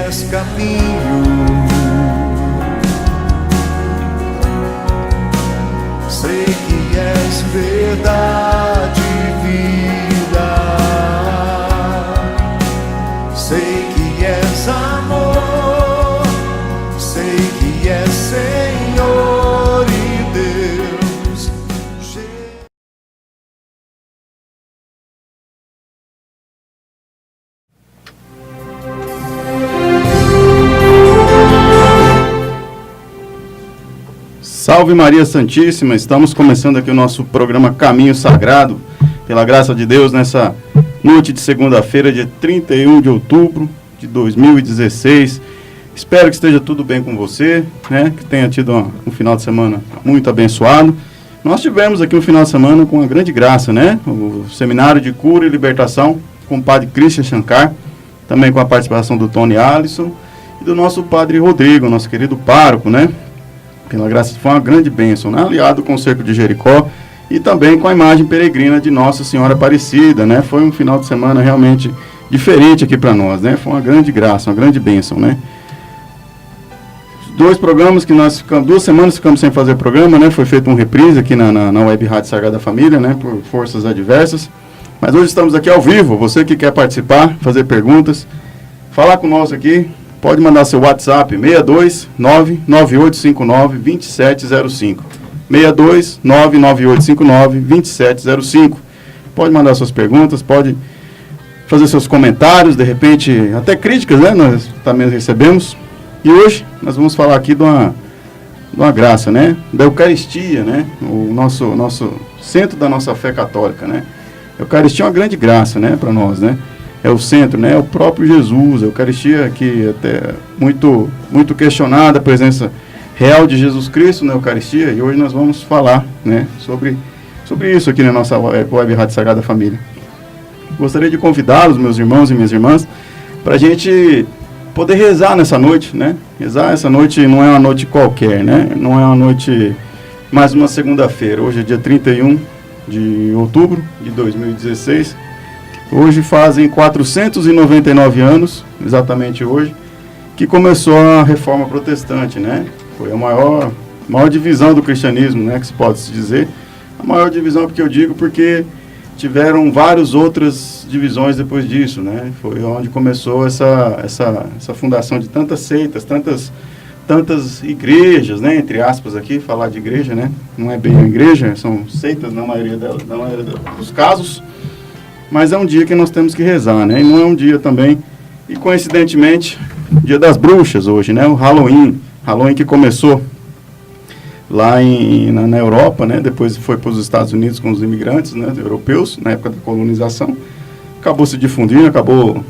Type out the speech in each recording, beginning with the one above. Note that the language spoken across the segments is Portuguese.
és caminho, sei que és verdade e vida, sei que és amor, sei que és Senhor e Deus. Salve Maria Santíssima, estamos começando aqui o nosso programa Caminho Sagrado, pela graça de Deus, nessa noite de segunda-feira, dia 31 de outubro de 2016. Espero que esteja tudo bem com você, né? Que tenha tido um final de semana muito abençoado. Nós tivemos aqui um final de semana com uma grande graça, né? O Seminário de Cura e Libertação com o Padre Christian Shankar, também com a participação do Tony Alisson e do nosso Padre Rodrigo, nosso querido pároco, né? Pela graça, foi uma grande bênção, né? Aliado com o Cerco de Jericó e também com a imagem peregrina de Nossa Senhora Aparecida, né? Foi um final de semana realmente diferente aqui para nós, né? Foi uma grande graça, uma grande bênção, né? Dois programas que nós ficamos, 2 semanas ficamos sem fazer programa, né? Foi feito um reprise aqui na Web Rádio Sagrada Família, né? Por forças adversas. Mas hoje estamos aqui ao vivo. Você que quer participar, fazer perguntas, falar com nós aqui, pode mandar seu WhatsApp 62998592705. 62998592705. Pode mandar suas perguntas, pode fazer seus comentários, de repente até críticas, né? Nós também recebemos. E hoje nós vamos falar aqui de uma graça, né? Da Eucaristia, né? O nosso centro da nossa fé católica, né? A Eucaristia é uma grande graça, né? Para nós, né? É o centro, né? É o próprio Jesus. A Eucaristia que até muito questionada, a presença real de Jesus Cristo na Eucaristia. E hoje nós vamos falar, né? Sobre isso aqui na nossa Web Rádio Sagrada Família. Gostaria de convidá-los, meus irmãos e minhas irmãs, para a gente poder rezar nessa noite, né? Rezar essa noite não é uma noite qualquer, né? Não é uma noite, mais uma segunda-feira. Hoje é dia 31 de outubro de 2016. Hoje fazem 499 anos, exatamente hoje, que começou a Reforma Protestante, né? Foi a maior divisão do cristianismo, né? Que se pode se dizer. A maior divisão, porque eu digo porque tiveram várias outras divisões depois disso, né? Foi onde começou essa fundação de tantas seitas, tantas igrejas, né? Entre aspas aqui, falar de igreja, né? Não é bem uma igreja, são seitas na maioria dos casos. Mas é um dia que nós temos que rezar, né? E não é um dia também, e coincidentemente, dia das bruxas hoje, né? O Halloween que começou lá na Europa, né? Depois foi para os Estados Unidos com os imigrantes, né? Europeus, na época da colonização. Acabou se difundindo, acabou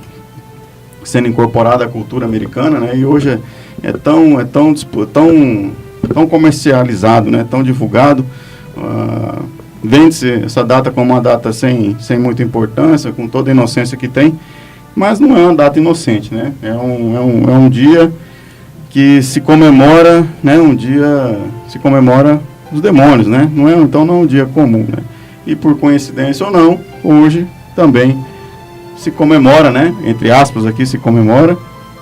sendo incorporada à cultura americana, né? E hoje é tão comercializado, né? Tão divulgado. Vende-se essa data como uma data sem muita importância, com toda a inocência que tem, mas não é uma data inocente, né? É um dia que se comemora, né? Um dia se comemora os demônios, né? Então não é um dia comum, né? E por coincidência ou não, hoje também se comemora, né? Entre aspas aqui, se comemora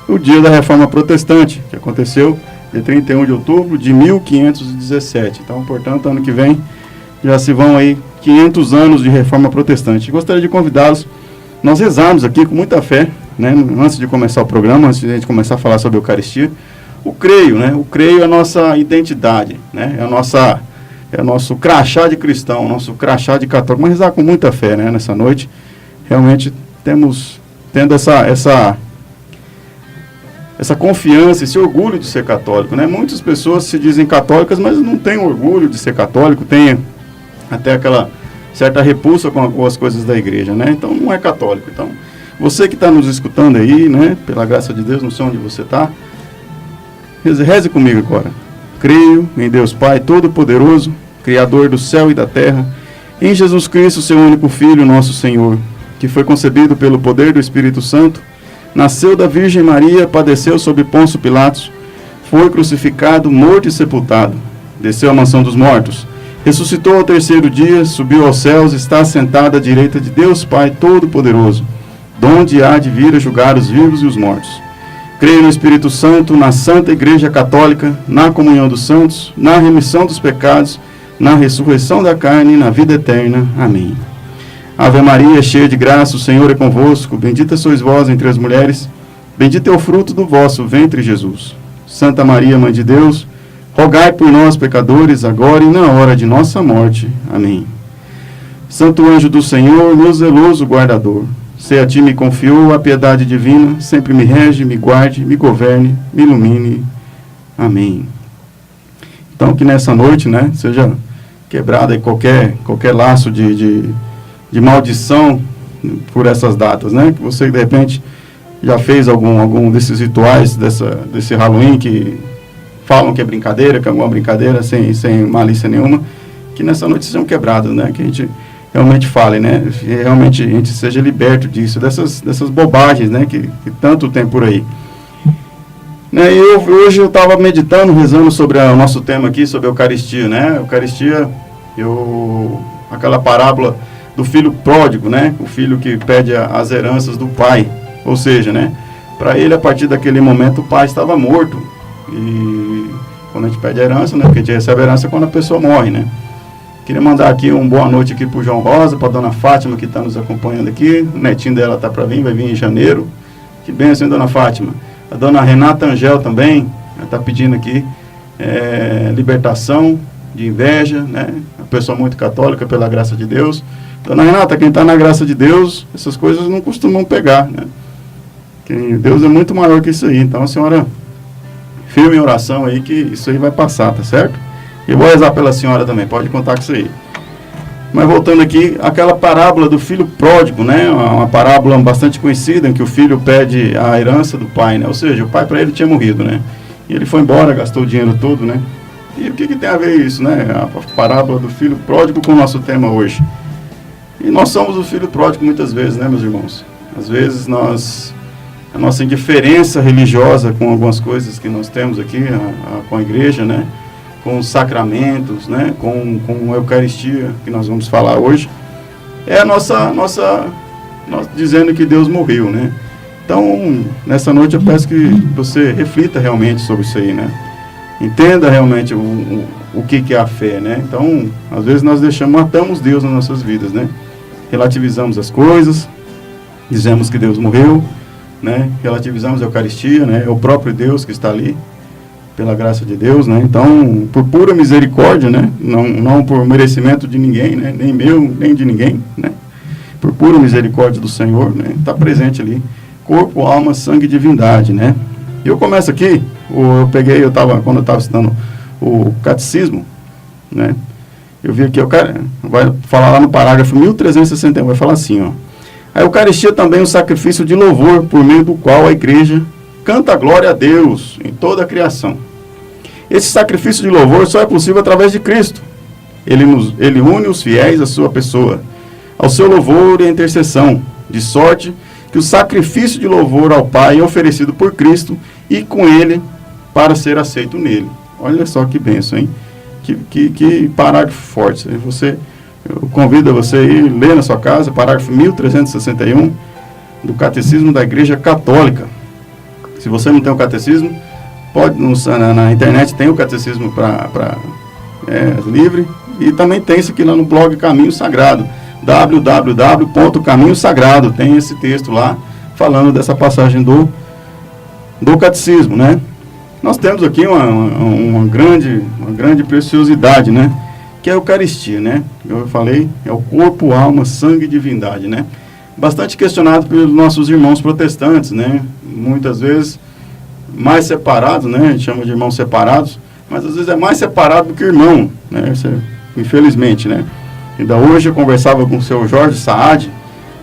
o dia da Reforma Protestante, que aconteceu dia 31 de outubro de 1517. Então, portanto, ano que vem já se vão aí 500 anos de Reforma Protestante. Gostaria de convidá-los, nós rezamos aqui com muita fé, né? Antes de começar o programa, antes de a gente começar a falar sobre a Eucaristia, o creio, né? O creio é a nossa identidade, né? É o nosso crachá de cristão, o nosso crachá de católico. Mas rezar com muita fé, né? Nessa noite, realmente tendo essa confiança, esse orgulho de ser católico, né? Muitas pessoas se dizem católicas, mas não têm orgulho de ser católico, têm até aquela certa repulsa com as coisas da igreja, né? Então não é católico. Então, você que está nos escutando aí, né? Pela graça de Deus, não sei onde você está, reze comigo agora. Creio em Deus Pai Todo-Poderoso, Criador do céu e da terra, em Jesus Cristo, seu único Filho, nosso Senhor, que foi concebido pelo poder do Espírito Santo, nasceu da Virgem Maria, padeceu sob Pôncio Pilatos, foi crucificado, morto e sepultado, desceu à mansão dos mortos, ressuscitou ao terceiro dia, subiu aos céus, está assentado à direita de Deus Pai Todo-Poderoso, donde há de vir a julgar os vivos e os mortos. Creio no Espírito Santo, na Santa Igreja Católica, na comunhão dos santos, na remissão dos pecados, na ressurreição da carne e na vida eterna. Amém. Ave Maria, cheia de graça, o Senhor é convosco. Bendita sois vós entre as mulheres. Bendito é o fruto do vosso ventre, Jesus. Santa Maria, Mãe de Deus, rogai por nós, pecadores, agora e na hora de nossa morte. Amém. Santo anjo do Senhor, meu zeloso guardador, se a ti me confiou a piedade divina, sempre me rege, me guarde, me governe, me ilumine. Amém. Então, que nessa noite, né, seja quebrado aí qualquer laço de maldição por essas datas, né? Que você, de repente, já fez algum desses rituais desse Halloween que falam que é brincadeira, que é alguma brincadeira sem malícia nenhuma, que nessa noite sejam quebrados, né? Que a gente realmente fale, né? Realmente a gente seja liberto disso, dessas bobagens, né? Que tanto tem por aí. Né? E hoje eu estava meditando, rezando sobre o nosso tema aqui, sobre a Eucaristia, né? Eucaristia, aquela parábola do filho pródigo, né? O filho que pede as heranças do pai, ou seja, né? Para ele, a partir daquele momento, o pai estava morto. E quando a gente pede a herança, né? Porque a gente recebe a herança quando a pessoa morre, né? Queria mandar aqui uma boa noite aqui para o João Rosa, para a dona Fátima, que está nos acompanhando aqui. O netinho dela está para vir, vai vir em janeiro. Que bênção, hein, dona Fátima? A dona Renata Angel também, está pedindo aqui libertação de inveja, né? Uma pessoa muito católica, pela graça de Deus. Dona Renata, quem está na graça de Deus, essas coisas não costumam pegar, né? Deus é muito maior que isso aí. Então a senhora firme em oração aí, que isso aí vai passar, tá certo? Eu vou rezar pela senhora também, pode contar com isso aí. Mas voltando aqui, aquela parábola do filho pródigo, né? Uma parábola bastante conhecida, em que o filho pede a herança do pai, né? Ou seja, o pai para ele tinha morrido, né? E ele foi embora, gastou o dinheiro todo, né? E o que tem a ver isso, né? A parábola do filho pródigo com o nosso tema hoje. E nós somos o filho pródigo muitas vezes, né, meus irmãos? Às vezes a nossa indiferença religiosa com algumas coisas que nós temos aqui, com a igreja, né? Com os sacramentos, né? Com a Eucaristia, que nós vamos falar hoje, é a nós dizendo que Deus morreu, né? Então, nessa noite eu peço que você reflita realmente sobre isso aí, né? Entenda realmente o que é a fé, né? Então, às vezes nós matamos Deus nas nossas vidas, né? Relativizamos as coisas, dizemos que Deus morreu, né? Relativizamos a Eucaristia, né? É o próprio Deus que está ali, pela graça de Deus, né? Então, por pura misericórdia, né? Não por merecimento de ninguém, né? Nem meu, nem de ninguém, né? Por pura misericórdia do Senhor, né? Está presente ali, corpo, alma, sangue e divindade, né? E eu começo aqui, quando eu estava estudando o catecismo, né? Eu vi aqui, o cara vai falar lá no parágrafo 1361, vai falar assim, ó: a Eucaristia também é um sacrifício de louvor, por meio do qual a igreja canta a glória a Deus em toda a criação. Esse sacrifício de louvor só é possível através de Cristo. Ele une os fiéis à sua pessoa, ao seu louvor e intercessão, de sorte que o sacrifício de louvor ao Pai é oferecido por Cristo e com ele para ser aceito nele. Olha só que bênção, hein? Que parágrafo forte. Eu convido você a ir ler na sua casa, parágrafo 1361 do Catecismo da Igreja Católica. Se você não tem o catecismo, pode na internet tem o catecismo livre, e também tem isso aqui lá no blog Caminho Sagrado, www.caminho sagrado, tem esse texto lá falando dessa passagem do catecismo, né? Nós temos aqui uma grande preciosidade, né? Que é a Eucaristia, né? Eu falei, é o corpo, alma, sangue e divindade, né? Bastante questionado pelos nossos irmãos protestantes, né? Muitas vezes mais separados, né? A gente chama de irmãos separados, mas às vezes é mais separado do que irmão, né? Infelizmente, né? Ainda hoje eu conversava com o seu Jorge Saad.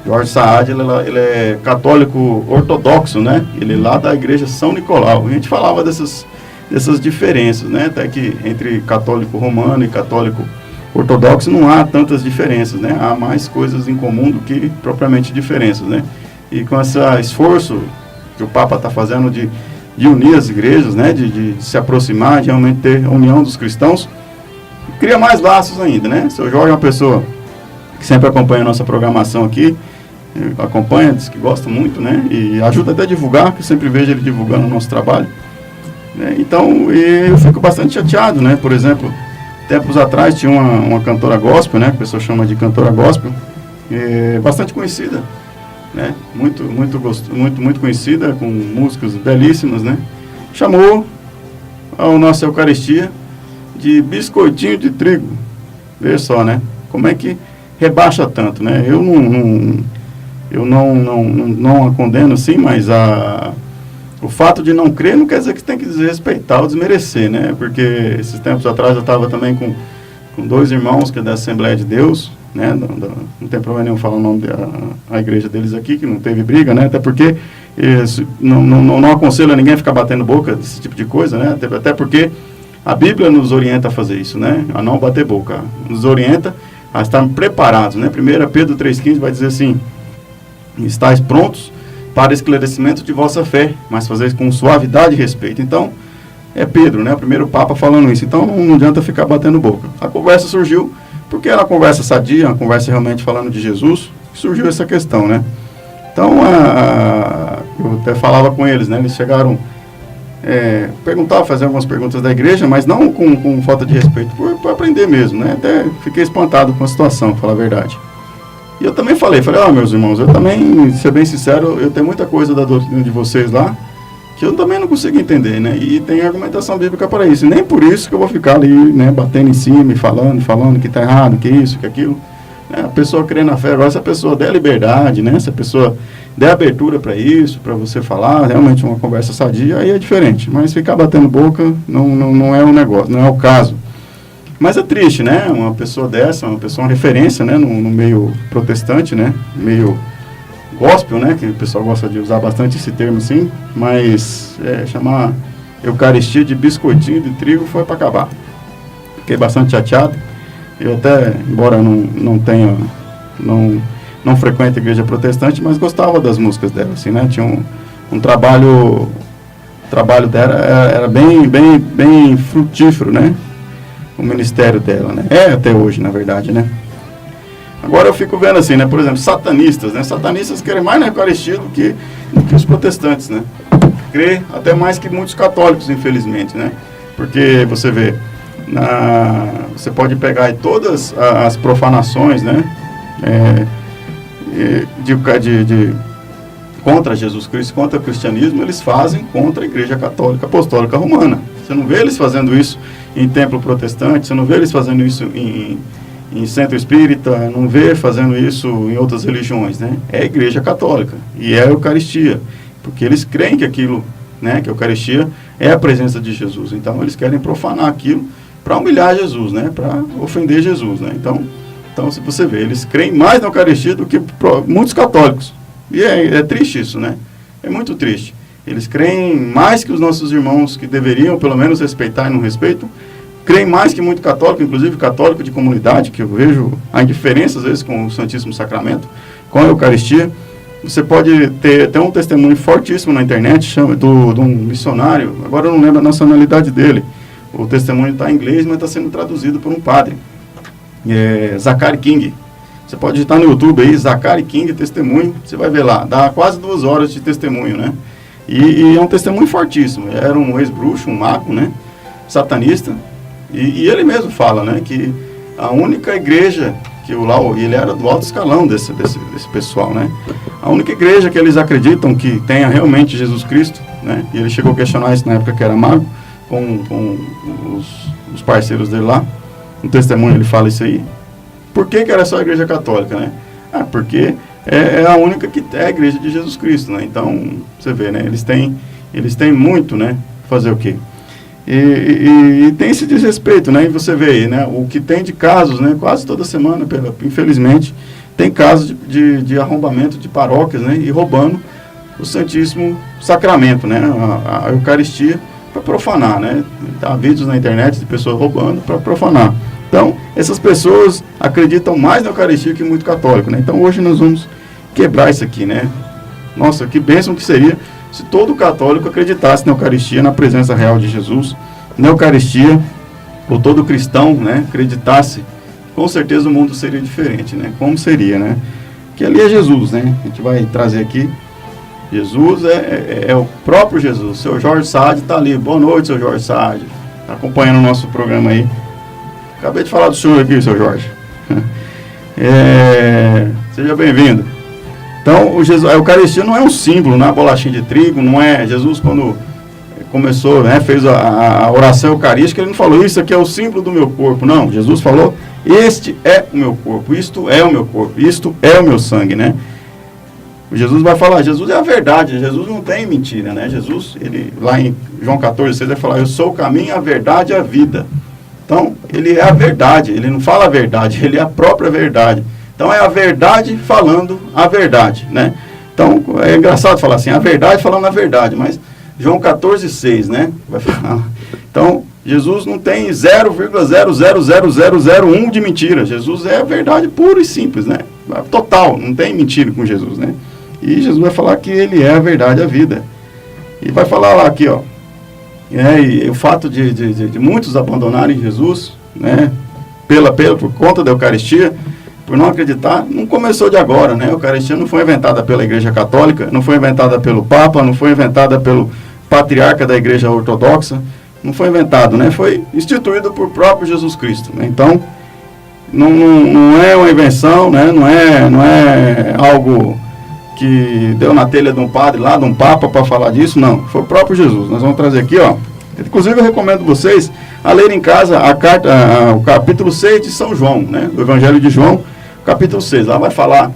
Jorge Saad, ele é católico ortodoxo, né? Ele é lá da igreja São Nicolau. A gente falava dessas diferenças, né? Até que entre católico romano e católico ortodoxo não há tantas diferenças, né? Há mais coisas em comum do que propriamente diferenças, né? E com esse esforço que o Papa está fazendo de unir as igrejas, né? De se aproximar, de realmente ter a união dos cristãos, cria mais laços ainda, né? O seu Jorge é uma pessoa que sempre acompanha a nossa programação aqui, acompanha, diz que gosta muito, né? E ajuda até a divulgar, que eu sempre vejo ele divulgando o nosso trabalho. Então, eu fico bastante chateado, né? Por exemplo, tempos atrás tinha uma cantora gospel, né? Que a pessoa chama de cantora gospel, bastante conhecida, né? Muito conhecida, com músicas belíssimas, né? Chamou a nossa Eucaristia de biscoitinho de trigo. Veja só, né? Como é que rebaixa tanto, né? Eu não a condeno, sim, mas o fato de não crer não quer dizer que tem que desrespeitar ou desmerecer, né? Porque esses tempos atrás eu estava também com 2 irmãos que é da Assembleia de Deus, né? Não tem problema nenhum falar o nome da igreja deles aqui, que não teve briga, né? Até porque não aconselho a ninguém ficar batendo boca desse tipo de coisa, né? Até porque a Bíblia nos orienta a fazer isso, né? A não bater boca. Nos orienta a estar preparados, né? 1 Pedro 3,15 vai dizer assim: estáis prontos para esclarecimento de vossa fé, mas fazeis com suavidade e respeito. Então, é Pedro, né? O primeiro Papa falando isso. Então, não adianta ficar batendo boca. A conversa surgiu porque era uma conversa sadia, uma conversa realmente falando de Jesus, que surgiu essa questão, né? Então, eu até falava com eles, né? Eles chegaram, perguntar, fazer algumas perguntas da igreja, mas não com falta de respeito, por aprender mesmo, né? Até fiquei espantado com a situação, para falar a verdade. E eu também falei, meus irmãos, eu também, ser bem sincero, eu tenho muita coisa da doutrina de vocês lá, que eu também não consigo entender, né? E tem argumentação bíblica para isso. E nem por isso que eu vou ficar ali, né, batendo em cima e falando que está errado, que isso, que aquilo. A pessoa crê na fé. Agora, se a pessoa der liberdade, né? Se a pessoa der abertura para isso, para você falar, realmente uma conversa sadia, aí é diferente. Mas ficar batendo boca não é um negócio, não é o caso. Mas é triste, né? Uma pessoa dessa, uma referência, né? No meio protestante, né? Meio gospel, né? Que o pessoal gosta de usar bastante esse termo, assim. Mas chamar Eucaristia de biscoitinho de trigo foi para acabar. Fiquei bastante chateado. Eu até, embora não frequente a igreja protestante, mas gostava das músicas dela, assim, né? Tinha um trabalho... O trabalho dela era bem frutífero, né? O ministério dela, né? Até hoje, na verdade, né? Agora eu fico vendo assim, né? Por exemplo, satanistas, né? Satanistas querem mais na Eucaristia do que os protestantes, né? Crê até mais que muitos católicos, infelizmente, né? Porque você vê, você pode pegar aí todas as profanações, né? Contra Jesus Cristo, contra o cristianismo, eles fazem contra a Igreja Católica Apostólica Romana. Você não vê eles fazendo isso em templo protestante, você não vê eles fazendo isso em centro espírita, não vê fazendo isso em outras religiões, né? É a Igreja Católica e é a Eucaristia, porque eles creem que aquilo, né, que a Eucaristia é a presença de Jesus. Então eles querem profanar aquilo para humilhar Jesus, né, para ofender Jesus, né? Então se você vê, eles creem mais na Eucaristia do que muitos católicos. E é triste isso, né? É muito triste. Eles creem mais que os nossos irmãos, que deveriam pelo menos respeitar e não respeitam, creem mais que muito católico, inclusive católico de comunidade, que eu vejo a indiferença às vezes com o Santíssimo Sacramento, com a Eucaristia. Você pode ter um testemunho fortíssimo na internet, de um missionário, agora eu não lembro a nacionalidade dele, o testemunho está em inglês, mas está sendo traduzido por um padre, Zachary King. Você pode digitar no YouTube aí, Zachary King, testemunho, você vai ver lá, dá quase 2 horas de testemunho, né? E é um testemunho fortíssimo. Era um ex-bruxo, um mago, né? Satanista. E ele mesmo fala, né? Que a única igreja que ele era do alto escalão desse pessoal, né? A única igreja que eles acreditam que tenha realmente Jesus Cristo, né? E ele chegou a questionar isso na época que era mago, com os parceiros dele lá. No testemunho ele fala isso aí. Por que era só a Igreja Católica, né? Porque é a única que é a Igreja de Jesus Cristo, né? Então, você vê, né? Eles têm muito, né? Fazer o quê? E tem esse desrespeito, né? E você vê aí, né? O que tem de casos, né? Quase toda semana, infelizmente, tem casos de arrombamento de paróquias, né? E roubando o Santíssimo Sacramento, né? A Eucaristia para profanar, né? Há vídeos na internet de pessoas roubando para profanar. Então, essas pessoas acreditam mais na Eucaristia que muito católico, né? Então, hoje nós vamos quebrar isso aqui, né? Nossa, que bênção que seria se todo católico acreditasse na Eucaristia, na presença real de Jesus, na Eucaristia, ou todo cristão, né, acreditasse, com certeza o mundo seria diferente, né? Como seria, né? que ali é Jesus, né? A gente vai trazer aqui. Jesus é o próprio Jesus. O seu Jorge Saad está ali. Boa noite, seu Jorge Saad. Está acompanhando o nosso programa aí. Acabei de falar do senhor aqui, seu Jorge. Seja bem-vindo. Então, a Eucaristia não é um símbolo, não é bolachinha de trigo, não é... Jesus, quando começou, né, fez a oração eucarística, ele não falou, isso aqui é o símbolo do meu corpo. Não, Jesus falou, este é o meu corpo, isto é o meu corpo, isto é o meu sangue, né? Jesus vai falar, Jesus é a verdade, Jesus não tem mentira, né? Jesus, ele, lá em João 14, 6, vai falar, eu sou o caminho, a verdade e a vida. Então, ele é a verdade, ele não fala a verdade, ele é a própria verdade. Então, é a verdade falando a verdade, né? Então, é engraçado falar assim, a verdade falando a verdade, mas João 14, 6, né? Vai falar. Então, Jesus não tem 0,00001 de mentira. Jesus é a verdade pura e simples, né? Total, não tem mentira com Jesus, né? E Jesus vai falar que ele é a verdade, a vida. E vai falar lá aqui, ó. E o fato de muitos abandonarem Jesus, né? Por conta da Eucaristia, por não acreditar, não começou de agora, né? A Eucaristia não foi inventada pela Igreja Católica, não foi inventada pelo Papa, não foi inventada pelo patriarca da Igreja Ortodoxa, não foi inventado, né? Foi instituído por próprio Jesus Cristo, né? Então, não é uma invenção, né? Não é algo que deu na telha de um padre lá, de um Papa para falar disso, não. Foi o próprio Jesus. Nós vamos trazer aqui, ó. Inclusive, eu recomendo vocês a lerem em casa o capítulo 6 de São João, né? Do Evangelho de João, capítulo 6. Lá vai falar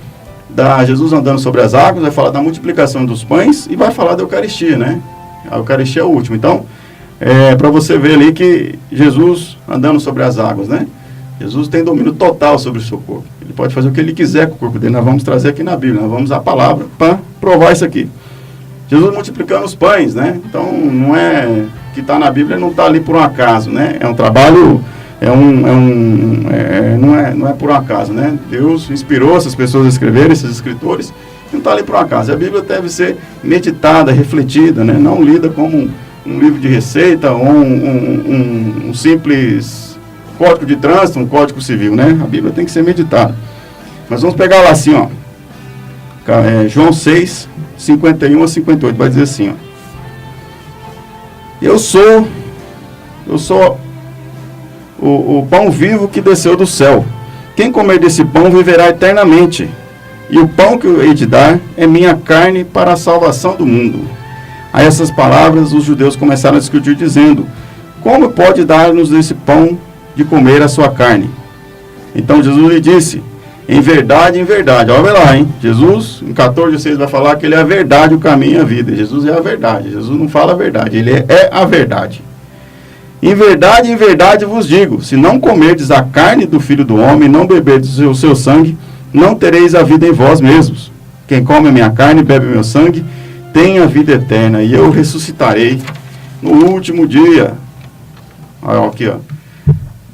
da Jesus andando sobre as águas, vai falar da multiplicação dos pães e vai falar da Eucaristia, né? A Eucaristia é o último. Então, para você ver ali que Jesus andando sobre as águas, né? Jesus tem domínio total sobre o seu corpo. Ele pode fazer o que ele quiser com o corpo dele. Nós vamos trazer aqui na Bíblia, nós vamos usar a palavra para provar isso aqui. Jesus multiplicando os pães, né? Então, não é que está na Bíblia, não está ali por um acaso, né? É um trabalho, não é por um acaso, né? Deus inspirou essas pessoas a escreverem, esses escritores, não está ali por um acaso. A Bíblia deve ser meditada, refletida, né? Não lida como um livro de receita ou um simples código de trânsito, um código civil, né? A Bíblia tem que ser meditada. Mas vamos pegar lá assim, ó. João 6, 51 a 58, vai dizer assim, ó. Eu sou o pão vivo que desceu do céu. Quem comer desse pão viverá eternamente. E o pão que eu hei de dar é minha carne para a salvação do mundo. A essas palavras, os judeus começaram a discutir, dizendo, como pode dar-nos desse pão de comer a sua carne? Então Jesus lhe disse, em verdade, olha lá, hein? Jesus, em 14:6, vai falar que ele é a verdade, o caminho e a vida. Jesus é a verdade, Jesus não fala a verdade, ele é a verdade. Em verdade vos digo, se não comerdes a carne do Filho do Homem, não beberdes o seu sangue, não tereis a vida em vós mesmos. Quem come a minha carne e bebe o meu sangue, tem a vida eterna, e eu ressuscitarei no último dia. Olha aqui, ó.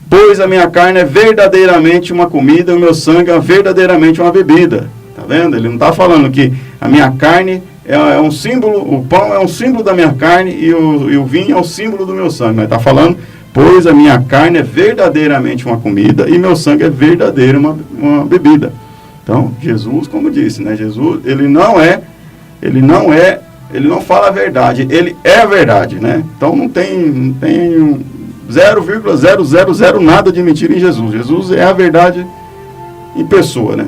Pois a minha carne é verdadeiramente uma comida, e o meu sangue é verdadeiramente uma bebida. Tá vendo? Ele não está falando que a minha carne é um símbolo, o pão é um símbolo da minha carne e o vinho é um símbolo do meu sangue. Mas está falando, pois a minha carne é verdadeiramente uma comida e meu sangue é verdadeira uma bebida. Então, Jesus, como disse, né? Jesus, ele não fala a verdade, ele é a verdade, né? Então não tem 0,000 nada de mentira em Jesus. Jesus é a verdade em pessoa, né?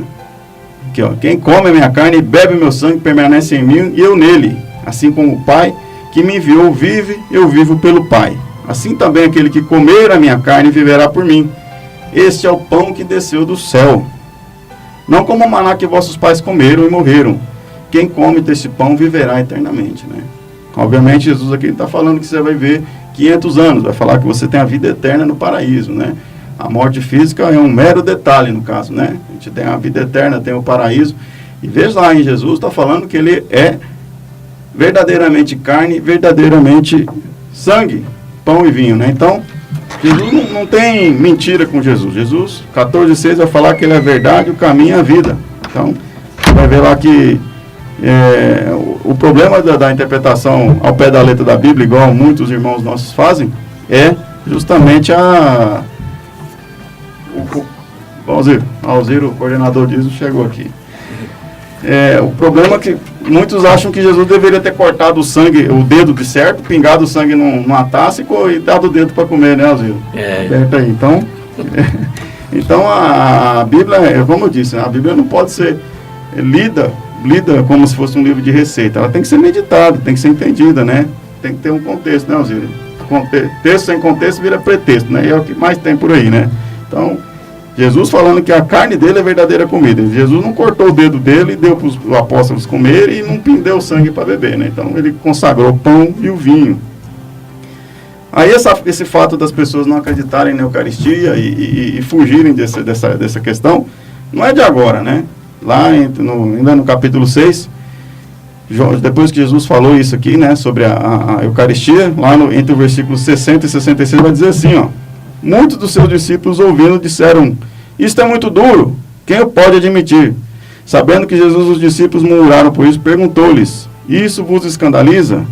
Aqui, ó, quem come a minha carne e bebe o meu sangue permanece em mim e eu nele. Assim como o Pai que me enviou vive, eu vivo pelo Pai. Assim também aquele que comer a minha carne viverá por mim. Este é o pão que desceu do céu. Não como o maná que vossos pais comeram e morreram. Quem come desse pão viverá eternamente, né? Obviamente, Jesus aqui está falando que você vai viver 500 anos. Vai falar que você tem a vida eterna no paraíso, né? A morte física é um mero detalhe, no caso, né? A gente tem a vida eterna, tem o paraíso. E veja lá, em Jesus está falando que ele é verdadeiramente carne, verdadeiramente sangue, pão e vinho, né? Então, Jesus não tem mentira com Jesus. Jesus, 14:6, vai falar que ele é a verdade, o caminho e a vida. Então, vai ver lá que o problema da interpretação ao pé da letra da Bíblia, igual muitos irmãos nossos fazem, é justamente vamos ver, o coordenador disso chegou aqui. O problema é que muitos acham que Jesus deveria ter cortado o dedo de certo, pingado o sangue numa taça e dado o dedo para comer, né, Alzira? Aberto aí. Então a Bíblia, como eu disse, a Bíblia não pode ser lida como se fosse um livro de receita. Ela tem que ser meditada, tem que ser entendida, né? Tem que ter um contexto, né, Alzira? Texto sem contexto vira pretexto, né? E é o que mais tem por aí, né? Então, Jesus falando que a carne dele é verdadeira comida. Jesus não cortou o dedo dele e deu para os apóstolos comer e não pindeu o sangue para beber, né? Então, ele consagrou o pão e o vinho. Aí, esse fato das pessoas não acreditarem na Eucaristia e fugirem dessa questão, não é de agora, né? Lá, ainda no capítulo 6, depois que Jesus falou isso aqui, né, sobre a Eucaristia, lá entre o versículo 60 e 66, vai dizer assim, ó: muitos dos seus discípulos, ouvindo, disseram: isto é muito duro, quem o pode admitir? Sabendo que Jesus, os discípulos murmuraram por isso, perguntou-lhes: isso vos escandaliza?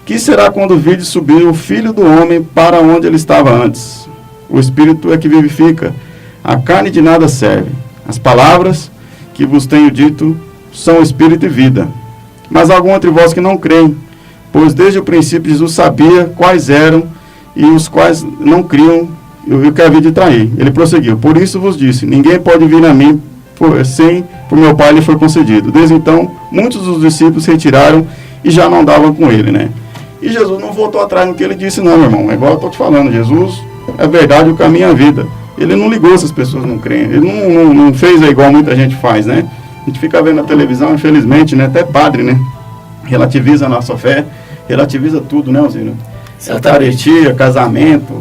Que será quando virdes subir o Filho do Homem para onde ele estava antes? O Espírito é que vivifica, a carne de nada serve. As palavras que vos tenho dito são Espírito e vida. Mas há algum entre vós que não creem, pois desde o princípio Jesus sabia quais eram e os quais não criam e o que havia de trair. Ele prosseguiu: por isso vos disse, ninguém pode vir a mim sem por meu Pai lhe for concedido. Desde então, muitos dos discípulos se retiraram e já não andavam com ele, né? E Jesus não voltou atrás no que ele disse, não, meu irmão. É igual eu estou te falando, Jesus é verdade, o caminho é a vida. Ele não ligou se as pessoas não creem. Ele não fez igual muita gente faz, né? A gente fica vendo na televisão, infelizmente, né? Até padre, né? Relativiza a nossa fé, relativiza tudo, né, Alzira? Eucaristia, casamento,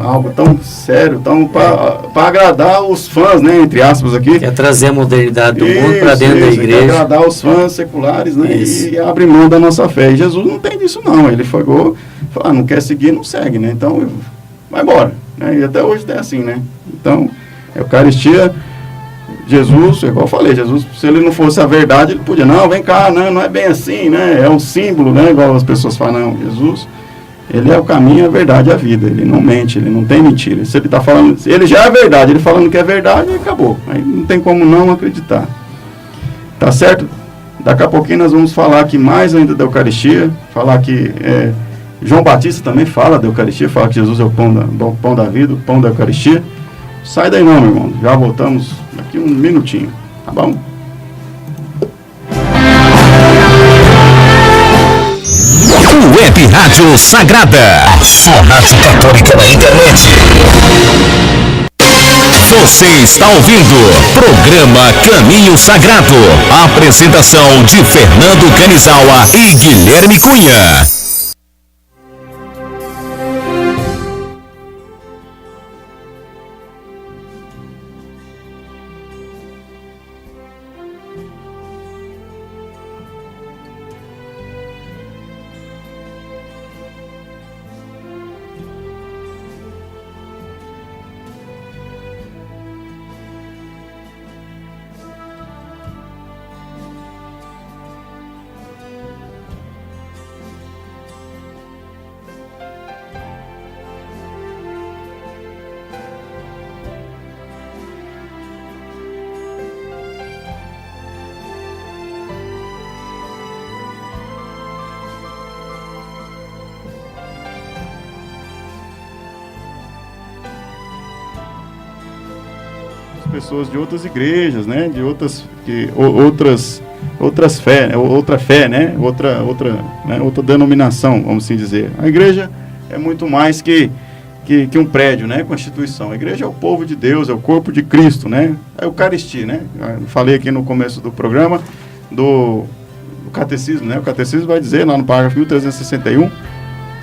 algo tão sério, tão para agradar os fãs, né, entre aspas aqui. Quer trazer a modernidade do mundo para dentro da igreja. Quer agradar os fãs seculares, né, e abre mão da nossa fé. E Jesus não tem disso não, ele falou, não quer seguir, não segue, né, então vai embora. Né, e até hoje é assim, né. Então, Eucaristia, Jesus, igual eu falei, Jesus, se ele não fosse a verdade, ele podia, não, vem cá, não é bem assim, né, é um símbolo, né, igual as pessoas falam, não, Jesus, ele é o caminho, a verdade e a vida, ele não mente, ele não tem mentira. Se ele está falando, ele já é verdade, ele falando que é verdade, acabou, aí não tem como não acreditar. Tá certo? Daqui a pouquinho nós vamos falar aqui mais ainda da Eucaristia, falar que João Batista também fala da Eucaristia, fala que Jesus é o pão da vida, o pão da Eucaristia. Sai daí não, meu irmão, já voltamos daqui um minutinho, tá bom? Web Rádio Sagrada, a sua rádio católica na internet. Você está ouvindo programa Caminho Sagrado. Apresentação de Fernando Canizawa e Guilherme Cunha. Pessoas de outras igrejas, né, de outras fé, né? Outra fé, né, outra denominação, vamos assim dizer. A igreja é muito mais que um prédio, né, constituição. A igreja é o povo de Deus, é o corpo de Cristo, né, a Eucaristia, né. Eu falei aqui no começo do programa do catecismo, né. O catecismo vai dizer lá no parágrafo 1361,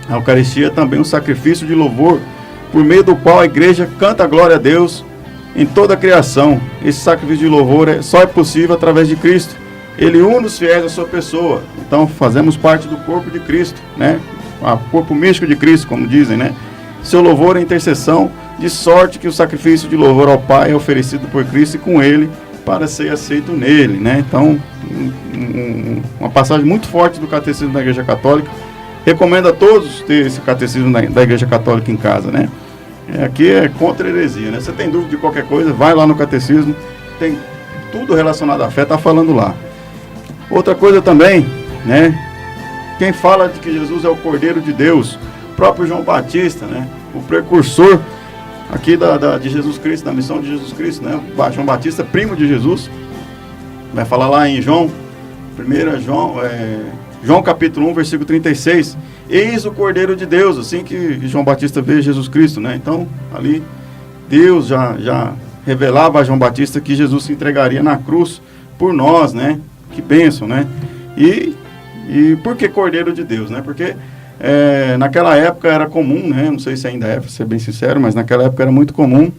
a Eucaristia é também um sacrifício de louvor por meio do qual a igreja canta a glória a Deus em toda a criação. Esse sacrifício de louvor só é possível através de Cristo. Ele une os fiéis à sua pessoa. Então fazemos parte do corpo de Cristo, né? O corpo místico de Cristo, como dizem, né? Seu louvor é intercessão, de sorte que o sacrifício de louvor ao Pai é oferecido por Cristo e com Ele para ser aceito nele, né? Então, uma passagem muito forte do Catecismo da Igreja Católica. Recomendo a todos ter esse Catecismo da Igreja Católica em casa, né? Aqui é contra a heresia, né? Você tem dúvida de qualquer coisa, vai lá no Catecismo, tem tudo relacionado à fé está falando lá. Outra coisa também, né? Quem fala de que Jesus é o Cordeiro de Deus, o próprio João Batista, né? O precursor aqui de Jesus Cristo, da missão de Jesus Cristo, né? O João Batista, primo de Jesus, vai falar lá em João, João capítulo 1, versículo 36, eis o Cordeiro de Deus, assim que João Batista vê Jesus Cristo, né? Então, ali, Deus já revelava a João Batista que Jesus se entregaria na cruz por nós, né? Que bênção, né? E por que Cordeiro de Deus, né? Porque naquela época era comum, né? Não sei se ainda é, para ser bem sincero, mas naquela época era muito comum,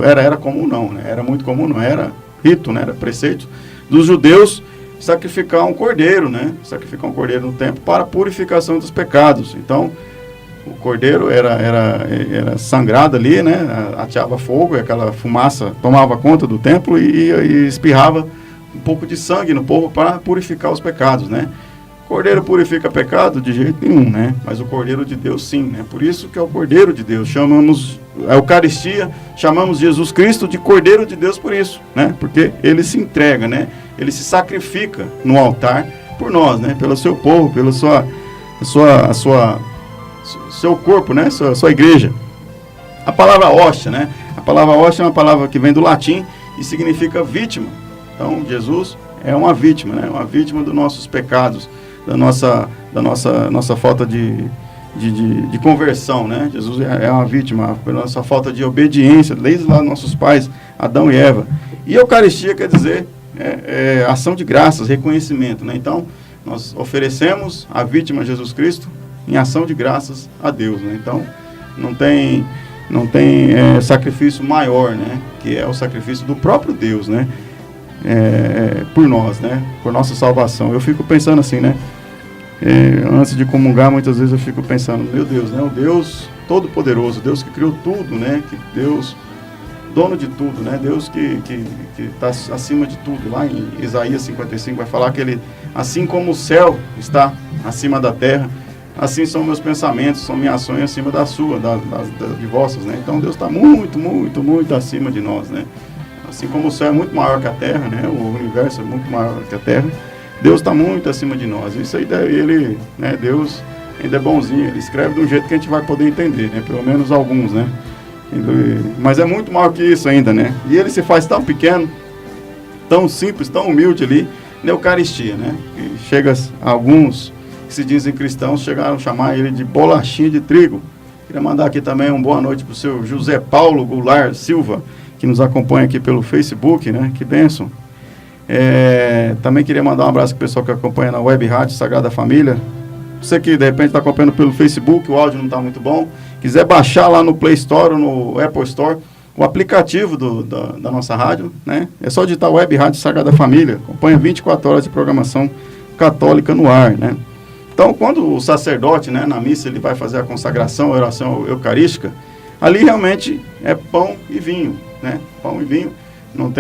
era comum não, né? Era muito comum, não era rito, né? Era preceito dos judeus sacrificar um cordeiro, né? Sacrificar um cordeiro no templo para a purificação dos pecados. Então, o cordeiro era sangrado ali, né? Ateava fogo e aquela fumaça tomava conta do templo e espirrava um pouco de sangue no povo para purificar os pecados, né? Cordeiro purifica pecado? De jeito nenhum, né? Mas o Cordeiro de Deus sim, né? Por isso que é o Cordeiro de Deus. Chamamos a Eucaristia, chamamos Jesus Cristo de Cordeiro de Deus por isso, né? Porque ele se entrega, né? Ele se sacrifica no altar por nós, né? Pelo seu povo, pelo seu corpo, né? Sua igreja. A palavra hóstia, né? A palavra hóstia é uma palavra que vem do latim e significa vítima. Então, Jesus é uma vítima, né? Uma vítima dos nossos pecados, da nossa falta de conversão, né? Jesus é uma vítima pela nossa falta de obediência, desde lá nossos pais, Adão e Eva. E Eucaristia quer dizer ação de graças, reconhecimento, né? Então, nós oferecemos a vítima Jesus Cristo em ação de graças a Deus, né? Então, não tem sacrifício maior, né? Que é o sacrifício do próprio Deus, né? Por nós, né? Por nossa salvação. Eu fico pensando assim, né? Antes de comungar, muitas vezes eu fico pensando, meu Deus, né? O Deus Todo-Poderoso, Deus que criou tudo, né? Que Deus, dono de tudo, né? Deus que está acima de tudo. Lá em Isaías 55 vai falar que ele, assim como o céu está acima da terra, assim são meus pensamentos, são minhas ações acima da sua, de vossas, né? Então Deus está muito, muito, muito acima de nós, né? Assim como o céu é muito maior que a terra, né? O universo é muito maior que a terra, Deus está muito acima de nós. Isso aí, ele, né? Deus ainda é bonzinho, ele escreve de um jeito que a gente vai poder entender, né? Pelo menos alguns, né? Mas é muito maior que isso ainda, né? E ele se faz tão pequeno, tão simples, tão humilde ali, na Eucaristia, né? E chega alguns que se dizem cristãos, chegaram a chamar ele de bolachinha de trigo. Queria mandar aqui também uma boa noite para o seu José Paulo Goulart Silva, que nos acompanha aqui pelo Facebook, né? Que bênção. Também queria mandar um abraço para o pessoal que acompanha na Web Rádio Sagrada Família. Você que de repente está acompanhando pelo Facebook, o áudio não está muito bom, quiser baixar lá no Play Store ou no Apple Store o aplicativo da nossa rádio, né? É só digitar Web Rádio Sagrada Família. Acompanha 24 horas de programação católica no ar, né? Então, quando o sacerdote, né, na missa, ele vai fazer a consagração, a oração eucarística, ali realmente é pão e vinho, né? Pão e vinho. Não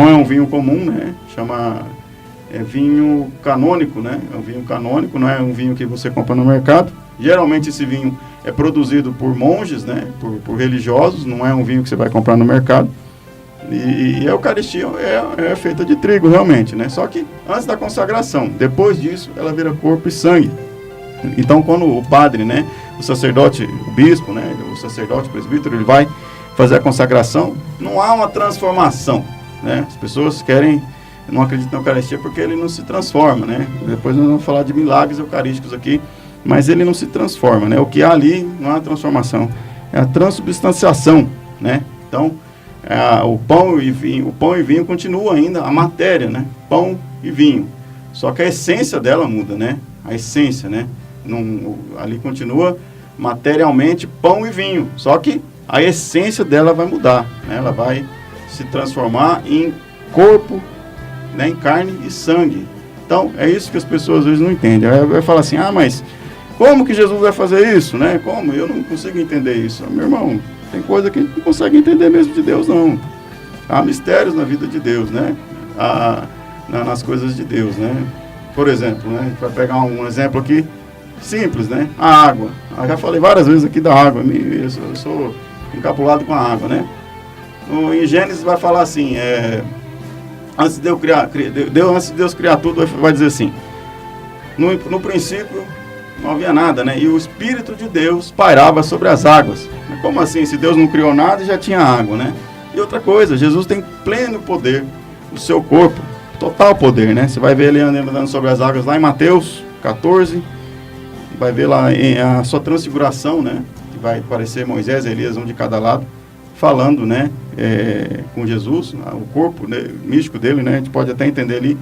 é um vinho comum, né? Chama vinho canônico, né? É um vinho canônico, não é um vinho que você compra no mercado. Geralmente esse vinho é produzido por monges, né? Por religiosos, não é um vinho que você vai comprar no mercado. E a Eucaristia é feita de trigo, realmente, né? Só que antes da consagração, depois disso, ela vira corpo e sangue. Então, quando o padre, né? O sacerdote, o bispo, né? O sacerdote, o presbítero, ele vai fazer a consagração, não há uma transformação, né? As pessoas não acreditam na Eucaristia porque ele não se transforma, né? Depois nós vamos falar de milagres eucarísticos aqui, mas ele não se transforma, né? O que há ali não é a transformação, é a transubstanciação, né? Então, o pão e vinho continua ainda a matéria, né? Pão e vinho. Só que a essência dela muda, né? A essência, né? Ali continua materialmente pão e vinho. Só que a essência dela vai mudar, né? Ela vai se transformar em corpo, né? Em carne e sangue. Então, é isso que as pessoas às vezes não entendem. Vai falar assim, mas como que Jesus vai fazer isso, né? Como? Eu não consigo entender isso. Meu irmão, tem coisa que a gente não consegue entender mesmo de Deus, não. Há mistérios na vida de Deus, né? Nas coisas de Deus, né? Por exemplo, né? A gente vai pegar um exemplo aqui simples, né? A água. Eu já falei várias vezes aqui da água. Eu sou encapulado com a água, né? Em Gênesis vai falar assim, antes de Deus criar tudo, vai dizer assim, no princípio não havia nada, né? E o Espírito de Deus pairava sobre as águas. Mas como assim? Se Deus não criou nada, já tinha água, né? E outra coisa, Jesus tem pleno poder do seu corpo, total poder, né? Você vai ver ele andando sobre as águas lá em Mateus 14, vai ver lá a sua transfiguração, né? Que vai aparecer Moisés e Elias, um de cada lado, falando, né? Com Jesus, o corpo, né, místico dele, né? A gente pode até entender ali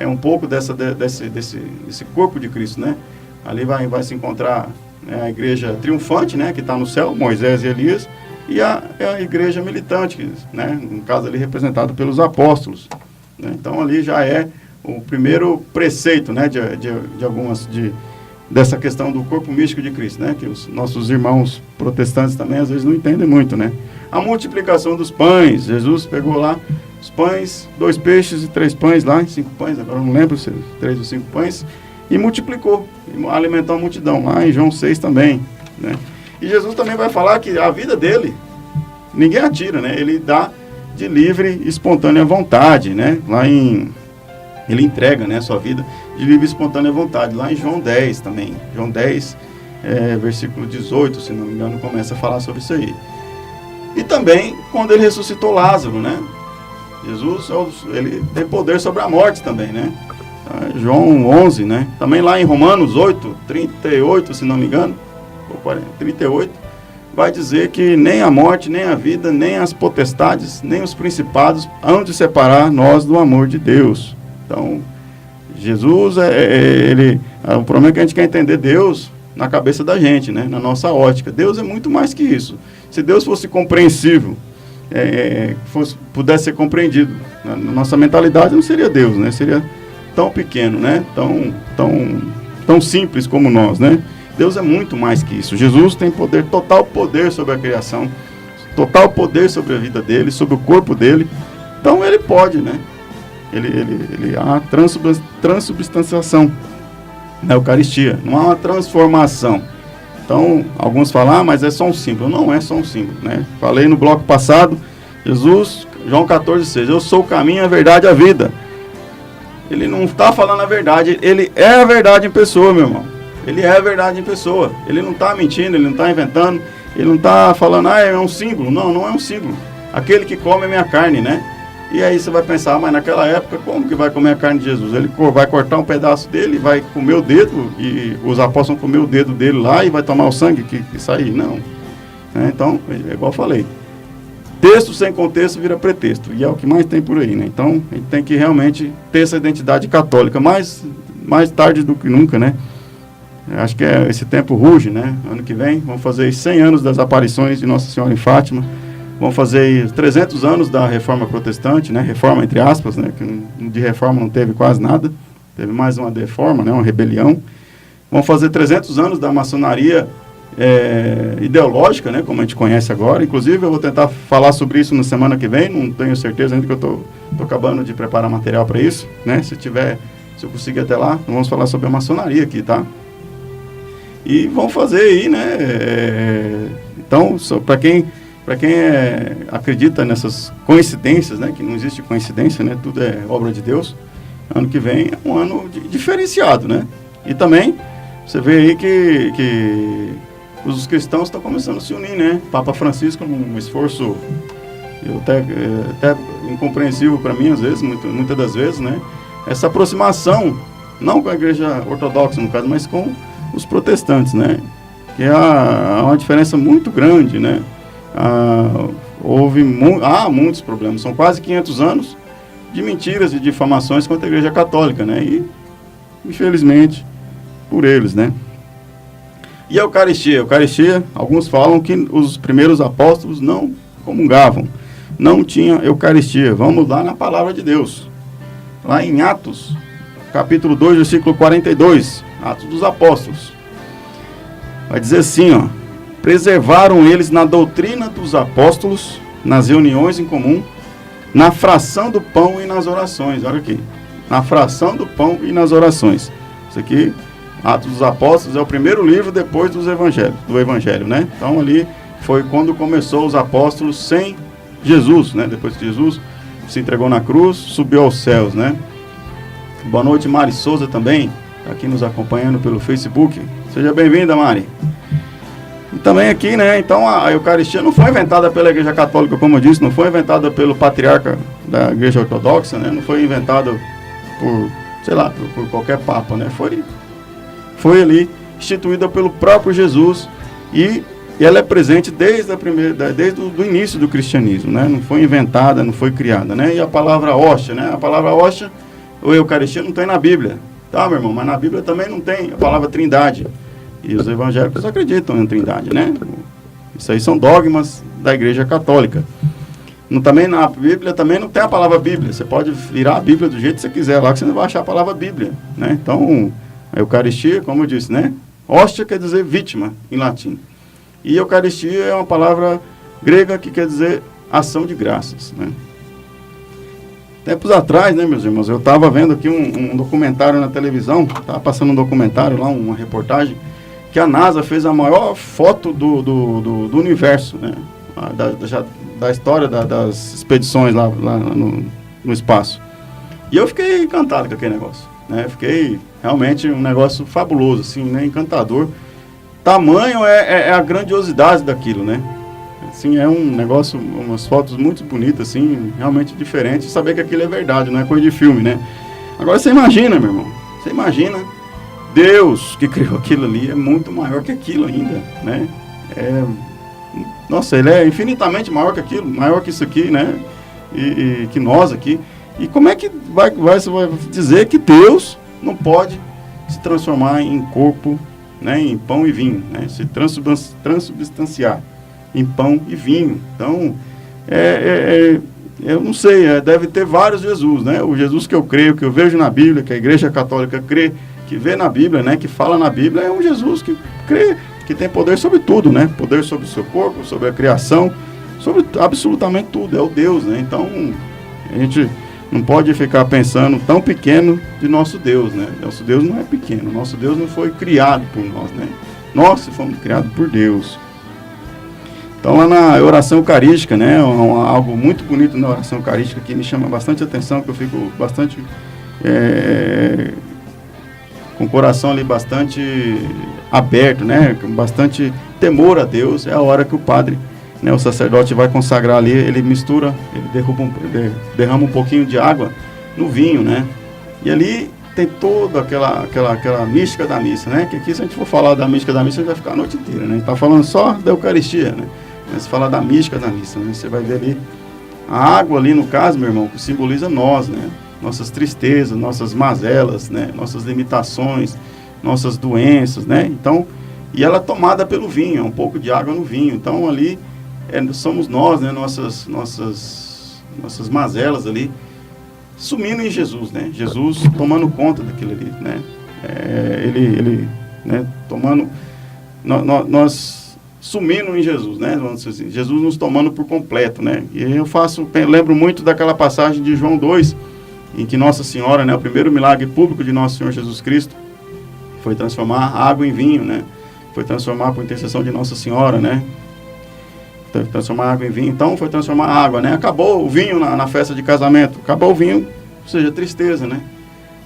um pouco desse corpo de Cristo, né? Ali vai se encontrar, né, a igreja triunfante, né? Que está no céu, Moisés e Elias, e a igreja militante, né? No caso ali representado pelos apóstolos, né? Então ali já é o primeiro preceito, né? Dessa questão do corpo místico de Cristo, né? Que os nossos irmãos protestantes também às vezes não entendem muito, né? A multiplicação dos pães, Jesus pegou lá os pães, 2 peixes e 3 pães lá, 5 pães, agora eu não lembro se 3 ou 5 pães, e multiplicou, e alimentou a multidão, lá em João 6 também, né? E Jesus também vai falar que a vida dele, ninguém atira, né? Ele dá de livre e espontânea vontade, né? Ele entrega, né, a sua vida de livre e espontânea vontade, lá em João 10 também. João 10, versículo 18, se não me engano, começa a falar sobre isso aí. E também quando ele ressuscitou Lázaro, né? Jesus, ele tem poder sobre a morte também, né? João 11, né? Também lá em Romanos 8, 38, se não me engano, 38, vai dizer que nem a morte, nem a vida, nem as potestades, nem os principados hão de separar nós do amor de Deus. Então, Jesus, o problema é que a gente quer entender Deus na cabeça da gente, né? Na nossa ótica. Deus é muito mais que isso. Se Deus fosse compreensível, pudesse ser compreendido, na nossa mentalidade não seria Deus, né? Seria tão pequeno, né? Tão simples como nós, né? Deus é muito mais que isso. Jesus tem poder, total poder sobre a criação, total poder sobre a vida dele, sobre o corpo dele. Então ele pode, né? Há uma transubstanciação na Eucaristia, não há uma transformação. Então, alguns falam, mas é só um símbolo. Não é só um símbolo, né? Falei no bloco passado, Jesus, João 14,6, eu sou o caminho, a verdade e a vida. Ele não está falando a verdade, ele é a verdade em pessoa, meu irmão. Ele é a verdade em pessoa. Ele não está mentindo, ele não está inventando, ele não está falando, é um símbolo. Não, não é um símbolo. Aquele que come é minha carne, né? E aí você vai pensar, mas naquela época, como que vai comer a carne de Jesus? Ele vai cortar um pedaço dele, vai comer o dedo, e os apóstolos vão comer o dedo dele lá e vai tomar o sangue que sair? Não. Então, é igual eu falei. Texto sem contexto vira pretexto, e é o que mais tem por aí, né? Então, a gente tem que realmente ter essa identidade católica, mais tarde do que nunca, né? Acho que esse tempo ruge, né? Ano que vem, vamos fazer 100 anos das aparições de Nossa Senhora em Fátima. Vamos fazer 300 anos da Reforma Protestante, né? Reforma entre aspas, né? Que de reforma não teve quase nada. Teve mais uma deforma, né? Uma rebelião. Vamos fazer 300 anos da maçonaria ideológica, né? Como a gente conhece agora. Inclusive, eu vou tentar falar sobre isso na semana que vem. Não tenho certeza ainda, que eu estou acabando de preparar material para isso, né? Se eu conseguir até lá, vamos falar sobre a maçonaria aqui, tá? E vamos fazer aí, né? Então, para quem acredita nessas coincidências, né? Que não existe coincidência, né? Tudo é obra de Deus. Ano que vem é um ano diferenciado, né? E também você vê aí que os cristãos estão começando a se unir, né? Papa Francisco, num esforço até incompreensível para mim, às vezes, muitas das vezes, né? Essa aproximação, não com a igreja ortodoxa, no caso, mas com os protestantes, né? Que há uma diferença muito grande, né? Há muitos problemas, são quase 500 anos de mentiras e difamações contra a Igreja Católica, né? E, infelizmente, por eles, né? E a Eucaristia? Alguns falam que os primeiros apóstolos não comungavam, não tinham Eucaristia. Vamos lá na Palavra de Deus, lá em Atos, capítulo 2, versículo 42, Atos dos Apóstolos. Vai dizer assim, ó: preservaram eles na doutrina dos apóstolos, nas reuniões em comum, na fração do pão e nas orações. Olha aqui, na fração do pão e nas orações. Isso aqui, Atos dos Apóstolos, é o primeiro livro depois do Evangelho, né? Então ali foi quando começou os apóstolos sem Jesus, né? Depois que Jesus se entregou na cruz, subiu aos céus, né? Boa noite, Mari Souza também, tá aqui nos acompanhando pelo Facebook. Seja bem-vinda, Mari. E também aqui, né, então a Eucaristia não foi inventada pela Igreja Católica, como eu disse, não foi inventada pelo patriarca da Igreja Ortodoxa, né, não foi inventada por, sei lá, por qualquer papa, né, foi ali instituída pelo próprio Jesus e ela é presente desde o início do cristianismo, né, não foi inventada, não foi criada, né, e a palavra hóstia, né, a palavra hóstia ou Eucaristia não tem na Bíblia, tá, meu irmão, mas na Bíblia também não tem a palavra trindade. E os evangélicos acreditam em trindade, né? Isso aí são dogmas da Igreja Católica. Também na Bíblia também não tem a palavra Bíblia. Você pode virar a Bíblia do jeito que você quiser lá, que você não vai achar a palavra Bíblia, né? Então, a Eucaristia, como eu disse, né? Hóstia quer dizer vítima, em latim. E Eucaristia é uma palavra grega que quer dizer ação de graças, né? Tempos atrás, né, meus irmãos, eu estava vendo aqui um documentário na televisão, estava passando um documentário lá, uma reportagem, que a NASA fez a maior foto do universo, né? Da história das expedições lá no espaço. E eu fiquei encantado com aquele negócio, né? Fiquei realmente um negócio fabuloso, assim, né? Encantador. Tamanho é a grandiosidade daquilo, né? Assim, é um negócio, umas fotos muito bonitas, assim, realmente diferentes. Saber que aquilo é verdade, não é coisa de filme, né? Agora você imagina, meu irmão, você imagina... Deus que criou aquilo ali é muito maior que aquilo ainda, né? Nossa, ele é infinitamente maior que aquilo, maior que isso aqui, né? E que nós aqui. E como é que você vai dizer que Deus não pode se transformar em corpo, né? Em pão e vinho, né? Se transubstanciar em pão e vinho. Então, eu não sei, deve ter vários Jesus, né? O Jesus que eu creio, que eu vejo na Bíblia, que a Igreja Católica crê, que vê na Bíblia, né, que fala na Bíblia, é um Jesus que crê, que tem poder sobre tudo, né, poder sobre o seu corpo, sobre a criação, sobre absolutamente tudo, é o Deus, né, então a gente não pode ficar pensando tão pequeno de nosso Deus, né, nosso Deus não é pequeno, nosso Deus não foi criado por nós, né, nós fomos criados por Deus. Então lá na oração eucarística, né, algo muito bonito na oração eucarística que me chama bastante atenção, que eu fico bastante... com o coração ali bastante aberto, né, com bastante temor a Deus, é a hora que o padre, né, o sacerdote vai consagrar ali, ele mistura, ele derrama um pouquinho de água no vinho, né, e ali tem toda aquela mística da missa, né, que aqui se a gente for falar da mística da missa, a gente vai ficar a noite inteira, né, a gente tá falando só da Eucaristia, né, mas se falar da mística da missa, né, você vai ver ali, a água ali no caso, meu irmão, que simboliza nós, né, nossas tristezas, nossas mazelas, né? Nossas limitações, nossas doenças, né? Então, e ela é tomada pelo vinho, um pouco de água no vinho. Então, ali somos nós, né? Nossas mazelas ali, sumindo em Jesus, né? Jesus tomando conta daquilo ali, né? Ele né? Tomando, nós sumindo em Jesus, né? Vamos dizer assim, Jesus nos tomando por completo, né? E eu lembro muito daquela passagem de João 2, em que Nossa Senhora, né, o primeiro milagre público de Nosso Senhor Jesus Cristo, foi transformar água em vinho, né? Foi transformar por intercessão de Nossa Senhora, né? Transformar água em vinho. Então, foi transformar água, né? Acabou o vinho na festa de casamento. Acabou o vinho, ou seja, tristeza, né?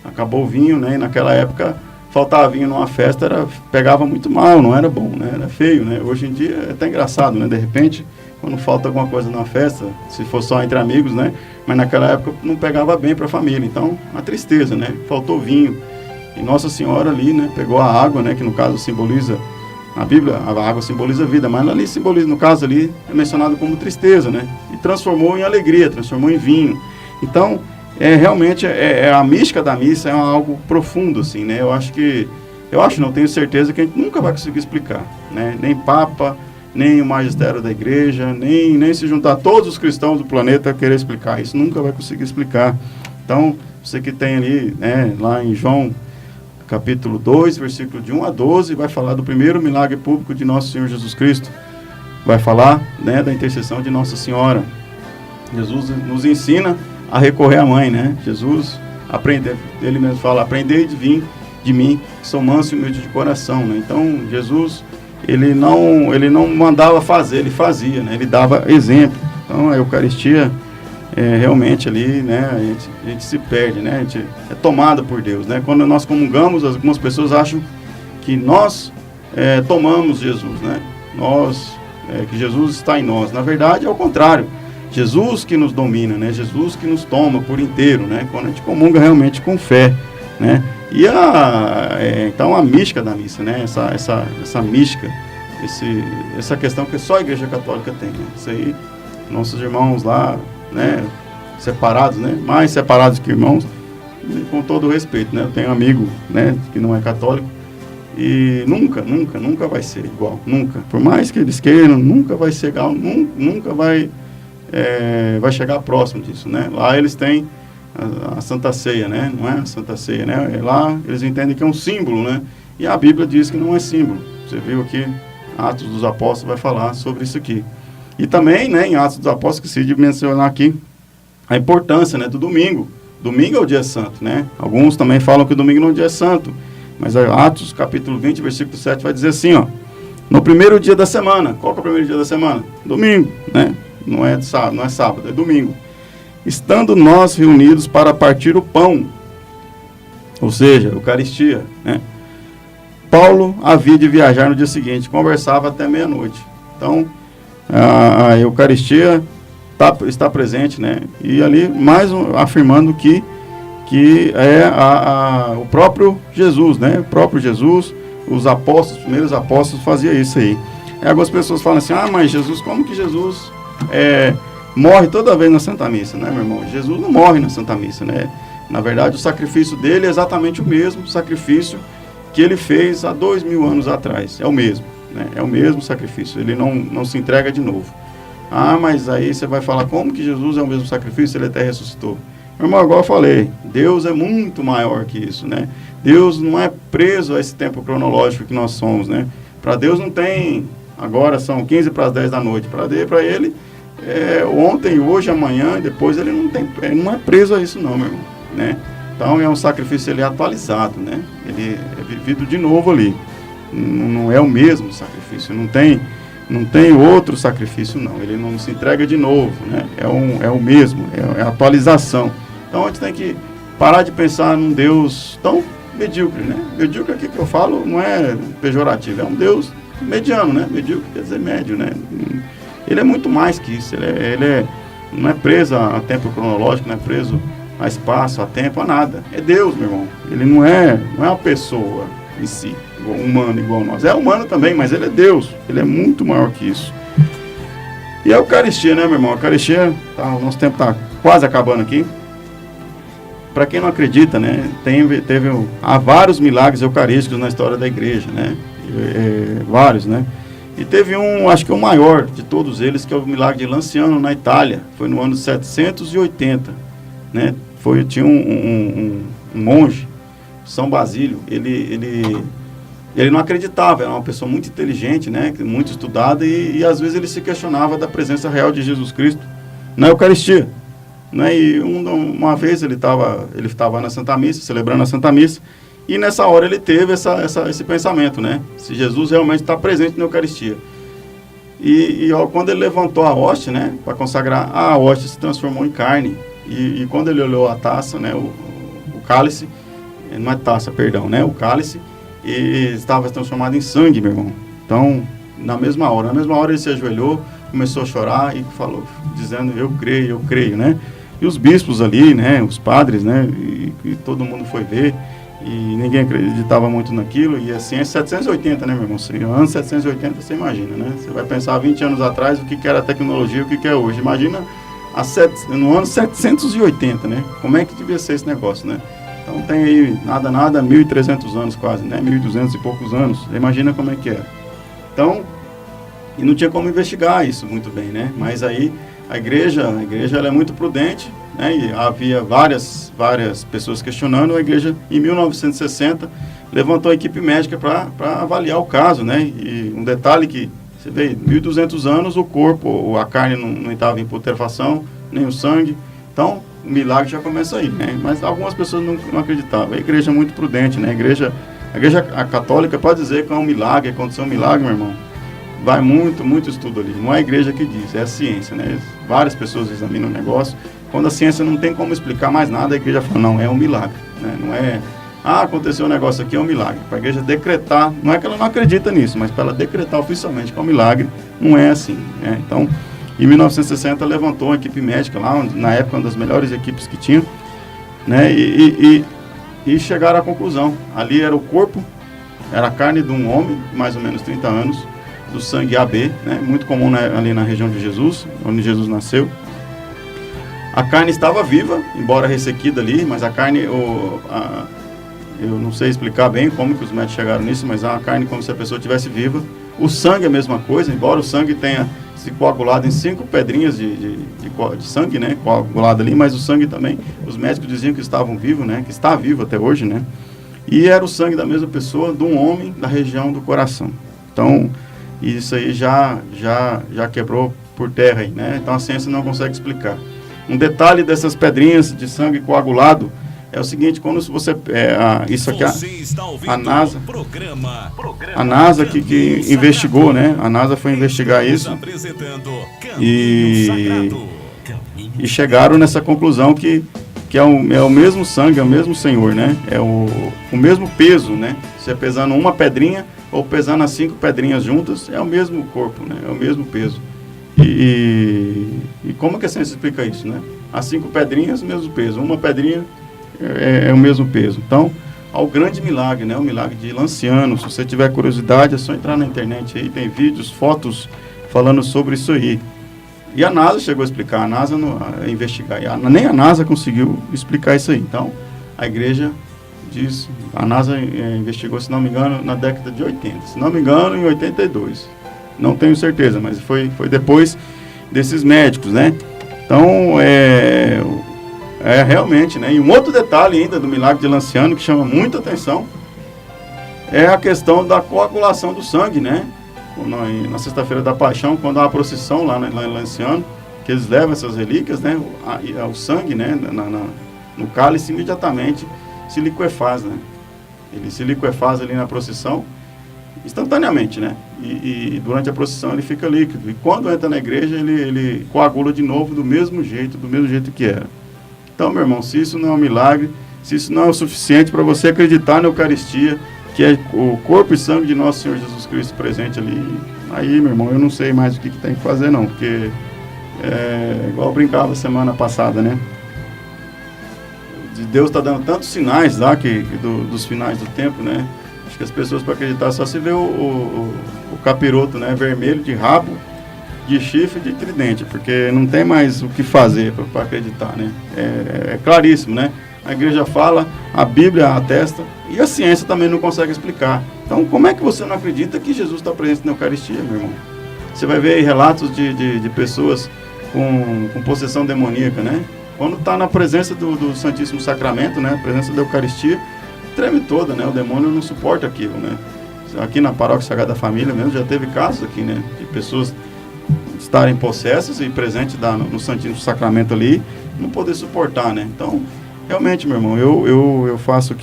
Acabou o vinho, né? E naquela época, faltar vinho numa festa pegava muito mal, não era bom, né? Era feio, né? Hoje em dia é até engraçado, né? De repente, quando falta alguma coisa numa festa, se for só entre amigos, né? Mas naquela época não pegava bem para a família. Então, a tristeza, né? Faltou vinho. E Nossa Senhora ali, né? Pegou a água, né? Que no caso simboliza, na Bíblia, a água simboliza a vida, mas ali simboliza, no caso ali, é mencionado como tristeza, né? E transformou em alegria, transformou em vinho. Então, realmente, a mística da missa é algo profundo, assim, né? Não tenho certeza que a gente nunca vai conseguir explicar, né? Nem Papa, nem o magistério da igreja, nem se juntar todos os cristãos do planeta a querer explicar. Isso nunca vai conseguir explicar. Então, você que tem ali, né, lá em João, capítulo 2, versículo de 1 a 12, vai falar do primeiro milagre público de Nosso Senhor Jesus Cristo. Vai falar, né, da intercessão de Nossa Senhora. Jesus nos ensina a recorrer à mãe, né? Jesus, ele mesmo fala, aprendei de mim, que sou manso e humilde de coração, né? Então, Jesus... Ele não mandava fazer, ele fazia, né? Ele dava exemplo. Então, a Eucaristia realmente ali, né, a gente se perde, né, a gente é tomado por Deus, né? Quando nós comungamos, algumas pessoas acham que nós tomamos Jesus, né? Que Jesus está em nós. Na verdade, é o contrário. Jesus que nos domina, né? Jesus que nos toma por inteiro, né? Quando a gente comunga realmente com fé, né? E então a mística da missa, né? Essa mística, essa questão que só a Igreja Católica tem, né? Isso aí, nossos irmãos lá, né? Separados, né? Mais separados que irmãos, com todo o respeito, né? Eu tenho um amigo, né? Que não é católico e nunca vai ser igual, nunca. Por mais que eles queiram, nunca vai ser igual, nunca vai chegar próximo disso, né? Lá eles têm a Santa Ceia, né? Não é a Santa Ceia, né? Lá eles entendem que é um símbolo, né? E a Bíblia diz que não é símbolo. Você viu aqui, Atos dos Apóstolos vai falar sobre isso aqui. E também, né, em Atos dos Apóstolos, esqueci de mencionar aqui a importância, né, do domingo. Domingo é o dia santo, né? Alguns também falam que o domingo não é o dia santo. Mas Atos, capítulo 20, versículo 7, vai dizer assim, ó. No primeiro dia da semana. Qual que é o primeiro dia da semana? Domingo, né? Não é sábado, é domingo. Estando nós reunidos para partir o pão, ou seja, Eucaristia, né? Paulo havia de viajar no dia seguinte, conversava até meia-noite. Então, a Eucaristia está presente, né? E ali, afirmando que é o próprio Jesus, né? O próprio Jesus, os primeiros apóstolos faziam isso aí. Aí algumas pessoas falam assim, mas Jesus, como que Jesus morre toda vez na Santa Missa, né, meu irmão? Jesus não morre na Santa Missa, né? Na verdade, o sacrifício dele é exatamente o mesmo sacrifício que ele fez há 2000 anos atrás. É o mesmo, né? É o mesmo sacrifício. Ele não se entrega de novo. Mas aí você vai falar, como que Jesus é o mesmo sacrifício? Ele até ressuscitou. Meu irmão, igual eu falei, Deus é muito maior que isso, né? Deus não é preso a esse tempo cronológico que nós somos, né? Para Deus não tem, agora são 15 para as 10 da noite. Para ele, ontem, hoje, amanhã, depois, ele não é preso a isso não, meu irmão, né? Então é um sacrifício atualizado, né? Ele é vivido de novo ali. Não é o mesmo sacrifício, não tem outro sacrifício não. Ele não se entrega de novo, né? É o mesmo, é a atualização. Então a gente tem que parar de pensar num Deus tão medíocre, né? Medíocre aqui que eu falo não é pejorativo, é um Deus mediano, né? Medíocre quer dizer médio, né? Ele é muito mais que isso, ele não é preso a tempo cronológico, não é preso a espaço, a tempo, a nada. É Deus, meu irmão. Ele não é uma pessoa em si, humano igual nós. É humano também, mas ele é Deus. Ele é muito maior que isso. E a Eucaristia, né, meu irmão? A Eucaristia, o nosso tempo está quase acabando aqui. Para quem não acredita, né, há vários milagres eucarísticos na história da igreja, né? Vários, né? E teve acho que o maior de todos eles, que é o milagre de Lanciano, na Itália. Foi no ano 780, né? Tinha um monge, São Basílio, ele não acreditava, era uma pessoa muito inteligente, né? Muito estudada, e às vezes ele se questionava da presença real de Jesus Cristo na Eucaristia, né? E uma vez ele estava na Santa Missa, celebrando a Santa Missa, e nessa hora ele teve esse pensamento, né? Se Jesus realmente está presente na Eucaristia. E quando ele levantou a hóstia, né? Para consagrar, a hóstia se transformou em carne. E quando ele olhou a taça, né? O cálice, não é taça, perdão, né? O cálice, e estava transformado em sangue, meu irmão. Então, na mesma hora ele se ajoelhou, começou a chorar e falou, dizendo, eu creio, né? E os bispos ali, né? Os padres, né? E todo mundo foi ver. E ninguém acreditava muito naquilo, e assim é 780, né, meu irmão? Ano 780, você imagina, né? Você vai pensar 20 anos atrás o que era a tecnologia e o que é hoje. Imagina no ano 780, né? Como é que devia ser esse negócio, né? Então tem aí, nada, 1.300 anos quase, né? 1.200 e poucos anos. Você imagina como é que era. Então, e não tinha como investigar isso muito bem, né? Mas aí a igreja ela é muito prudente, né? E havia várias pessoas questionando. A igreja, em 1960, levantou a equipe médica para avaliar o caso, né? E um detalhe que, você vê, 1.200 anos, o corpo, a carne não estava em putrefação, nem o sangue. Então, o milagre já começa aí, né? Mas algumas pessoas não acreditavam. A igreja é muito prudente, né? A igreja católica pode dizer que é um milagre, aconteceu um milagre, meu irmão. vai muito estudo ali. Não é a igreja que diz, é a ciência, né? Várias pessoas examinam o negócio. Quando a ciência não tem como explicar mais nada, a igreja fala, não, é um milagre, né? Não é, aconteceu um negócio aqui, é um milagre. Para a igreja decretar, não é que ela não acredita nisso, mas para ela decretar oficialmente que é um milagre, não é assim, né? Então, em 1960, levantou uma equipe médica lá, na época, uma das melhores equipes que tinha, né? E chegaram à conclusão, ali era o corpo, era a carne de um homem, mais ou menos 30 anos, do sangue AB, né? Muito comum ali na região de Jesus, onde Jesus nasceu. A carne estava viva, embora ressequida ali, mas a carne, eu não sei explicar bem como que os médicos chegaram nisso, mas a carne como se a pessoa estivesse viva. O sangue é a mesma coisa, embora o sangue tenha se coagulado em 5 pedrinhas de sangue, né, coagulado ali, mas o sangue também, os médicos diziam que estavam vivos, né, que está vivo até hoje, né, e era o sangue da mesma pessoa, de um homem da região do coração. Então, isso aí já quebrou por terra aí, né, então a ciência não consegue explicar. Um detalhe dessas pedrinhas de sangue coagulado é o seguinte, quando você... isso aqui, a NASA... A NASA que investigou, né? A NASA foi investigar isso e chegaram nessa conclusão que é o mesmo sangue, é o mesmo Senhor, né? É o mesmo peso, né? Se é pesando uma pedrinha ou pesando as 5 pedrinhas juntas, é o mesmo corpo, né? É o mesmo peso. E como que a ciência explica isso, né? As 5 pedrinhas, o mesmo peso. Uma pedrinha é o mesmo peso. Então, ao grande milagre, né? O milagre de Lanciano. Se você tiver curiosidade, é só entrar na internet aí, tem vídeos, fotos falando sobre isso aí. E a NASA chegou a explicar, a NASA a investigar. Nem a NASA conseguiu explicar isso aí. Então, a igreja diz, a NASA investigou, se não me engano, na década de 80. Se não me engano, em 82. Não tenho certeza, mas foi depois desses médicos, né? Então, realmente, né? E um outro detalhe ainda do milagre de Lanciano que chama muita atenção é a questão da coagulação do sangue, né? Na sexta-feira da Paixão, quando há uma procissão lá em Lanciano, que eles levam essas relíquias, né? O sangue, né? No cálice imediatamente se liquefaz, né? Ele se liquefaz ali na procissão instantaneamente, né? E durante a procissão ele fica líquido. E quando entra na igreja, ele coagula de novo do mesmo jeito que era. Então, meu irmão, se isso não é um milagre, se isso não é o suficiente para você acreditar na Eucaristia, que é o corpo e sangue de nosso Senhor Jesus Cristo presente ali, aí, meu irmão, eu não sei mais o que tem que fazer, não, porque igual eu brincava semana passada, né? Deus está dando tantos sinais lá dos finais do tempo, né? Acho que as pessoas, para acreditar, só se vê o capiroto, né? Vermelho, de rabo, de chifre e de tridente, porque não tem mais o que fazer para acreditar, né? É claríssimo, né? A igreja fala, a Bíblia atesta e a ciência também não consegue explicar. Então, como é que você não acredita que Jesus está presente na Eucaristia, meu irmão? Você vai ver aí relatos de pessoas com possessão demoníaca, né? Quando está na presença do Santíssimo Sacramento, né? A presença da Eucaristia, treme toda, né? O demônio não suporta aquilo, né? Aqui na Paróquia Sagrada Família mesmo, já teve casos aqui, né? De pessoas estarem possessas e presentes no Santíssimo Sacramento ali, não poder suportar, né? Então, realmente, meu irmão, eu faço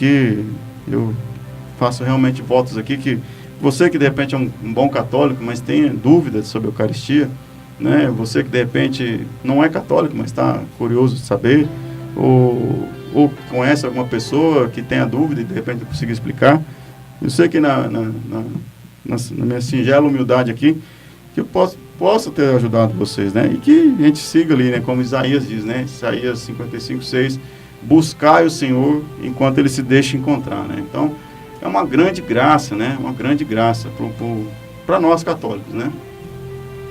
realmente votos aqui que você que de repente é um bom católico, mas tem dúvidas sobre a Eucaristia, né? Você que de repente não é católico, mas está curioso de saber, ou conhece alguma pessoa que tenha dúvida e de repente consiga explicar, eu sei que na minha singela humildade aqui, que eu possa ter ajudado vocês, né? E que a gente siga ali, né? Como Isaías diz, né? Isaías 55:6, buscai o Senhor enquanto Ele se deixa encontrar, né? Então, é uma grande graça, né? Uma grande graça para nós católicos, né?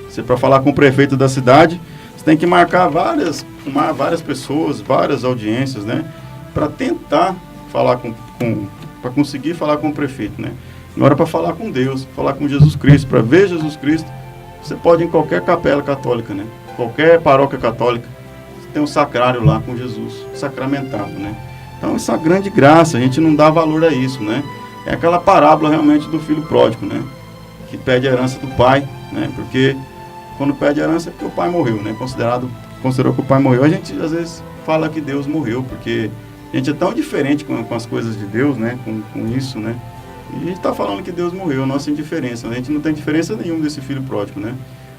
Você, para falar com o prefeito da cidade, você tem que marcar várias pessoas, várias audiências, né? Para tentar falar para conseguir falar com o prefeito, né? Não era para falar com Deus, falar com Jesus Cristo, para ver Jesus Cristo. Você pode ir em qualquer capela católica, né? Qualquer paróquia católica, tem um sacrário lá com Jesus, sacramentado, né? Então, essa grande graça, a gente não dá valor a isso, né? É aquela parábola realmente do filho pródigo, né? Que pede a herança do pai, né? Porque quando pede a herança é porque o pai morreu, né? Considerou que o pai morreu. A gente, às vezes, fala que Deus morreu, porque a gente é tão diferente com as coisas de Deus, né? Com isso, né? E a gente está falando que Deus morreu, nossa indiferença. A gente não tem diferença nenhuma desse filho pródigo, né?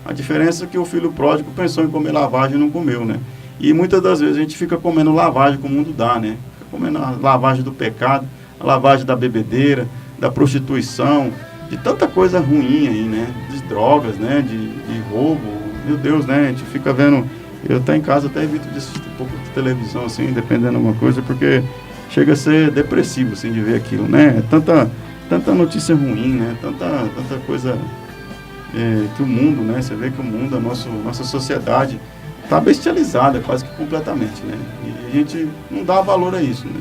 A diferença é que o filho pródigo pensou em comer lavagem e não comeu, né? E muitas das vezes a gente fica comendo lavagem que o mundo dá, né? Fica comendo a lavagem do pecado, a lavagem da bebedeira, da prostituição, de tanta coisa ruim aí, né? De drogas, né? De roubo. Meu Deus, né? A gente fica vendo... Eu até em casa até evito de assistir um pouco de televisão, assim, dependendo de alguma coisa, porque chega a ser depressivo, assim, de ver aquilo, né? É tanta notícia ruim, né? Tanta coisa que o mundo, né? Você vê que o mundo, nossa sociedade está bestializada quase que completamente, né? E a gente não dá valor a isso, né?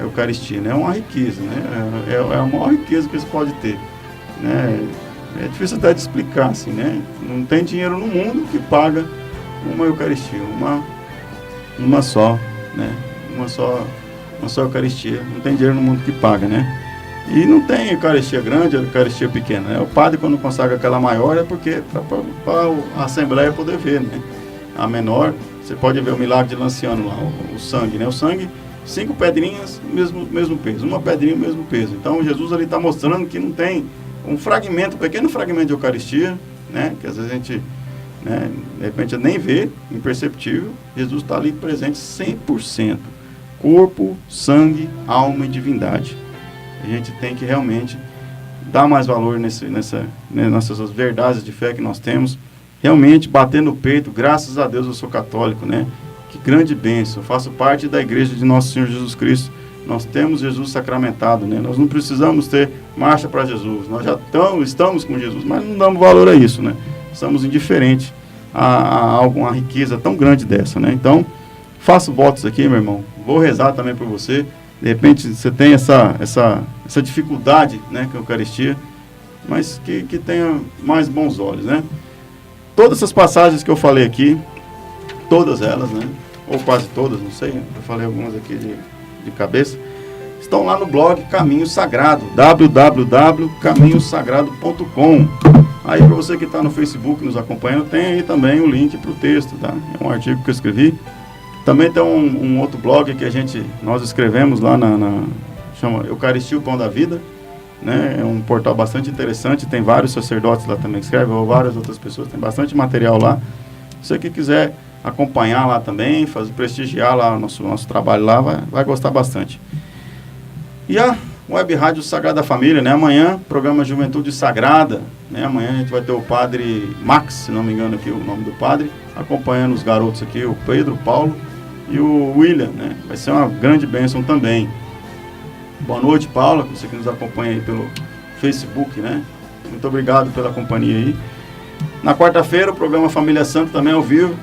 A Eucaristia, né? É uma riqueza, né? É a maior riqueza que você pode ter, né? É difícil até de explicar, assim, né? Não tem dinheiro no mundo que paga uma Eucaristia, uma só, né? Uma só Eucaristia. Não tem dinheiro no mundo que paga, né? E não tem Eucaristia grande, Eucaristia pequena, né? O padre, quando consagra aquela maior, é porque para a Assembleia poder ver, né? A menor, você pode ver o milagre de Lanciano lá, o sangue, né? O sangue, 5 pedrinhas, mesmo peso. Uma pedrinha, mesmo peso. Então, Jesus ali está mostrando que não tem um pequeno fragmento de Eucaristia, né? Que às vezes a gente, né, de repente nem vê, imperceptível. Jesus está ali presente 100%. Corpo, sangue, alma e divindade. A gente tem que realmente dar mais valor nessas verdades de fé que nós temos. Realmente bater no peito, graças a Deus eu sou católico, né? Que grande bênção, eu faço parte da igreja de nosso Senhor Jesus Cristo. Nós temos Jesus sacramentado, né? Nós não precisamos ter marcha para Jesus. Nós já estamos com Jesus, mas não damos valor a isso, né? Somos indiferentes a alguma riqueza tão grande dessa, né? Então, faço votos aqui, meu irmão. Vou rezar também por você. De repente, você tem essa dificuldade, né, com a Eucaristia, mas que tenha mais bons olhos, né? Todas essas passagens que eu falei aqui, todas elas, né? Ou quase todas, não sei, eu falei algumas aqui de cabeça, estão lá no blog Caminho Sagrado, www.caminhosagrado.com. Aí, para você que está no Facebook nos acompanhando, tem aí também o link para o texto, tá? É um artigo que eu escrevi. Também tem um outro blog que nós escrevemos lá chama Eucaristia, o Pão da Vida, né? É um portal bastante interessante, tem vários sacerdotes lá também que escrevem, ou várias outras pessoas, tem bastante material lá. Se você que quiser acompanhar lá também, prestigiar lá o nosso trabalho lá, vai gostar bastante. E a Web Rádio Sagrada Família, né? Amanhã, programa Juventude Sagrada, né? Amanhã a gente vai ter o padre Max, se não me engano aqui o nome do padre, acompanhando os garotos aqui, o Pedro, o Paulo e o William, né? Vai ser uma grande bênção também. Boa noite, Paula, você que nos acompanha aí pelo Facebook, né? Muito obrigado pela companhia aí. Na quarta-feira, o programa Família Santa também ao vivo,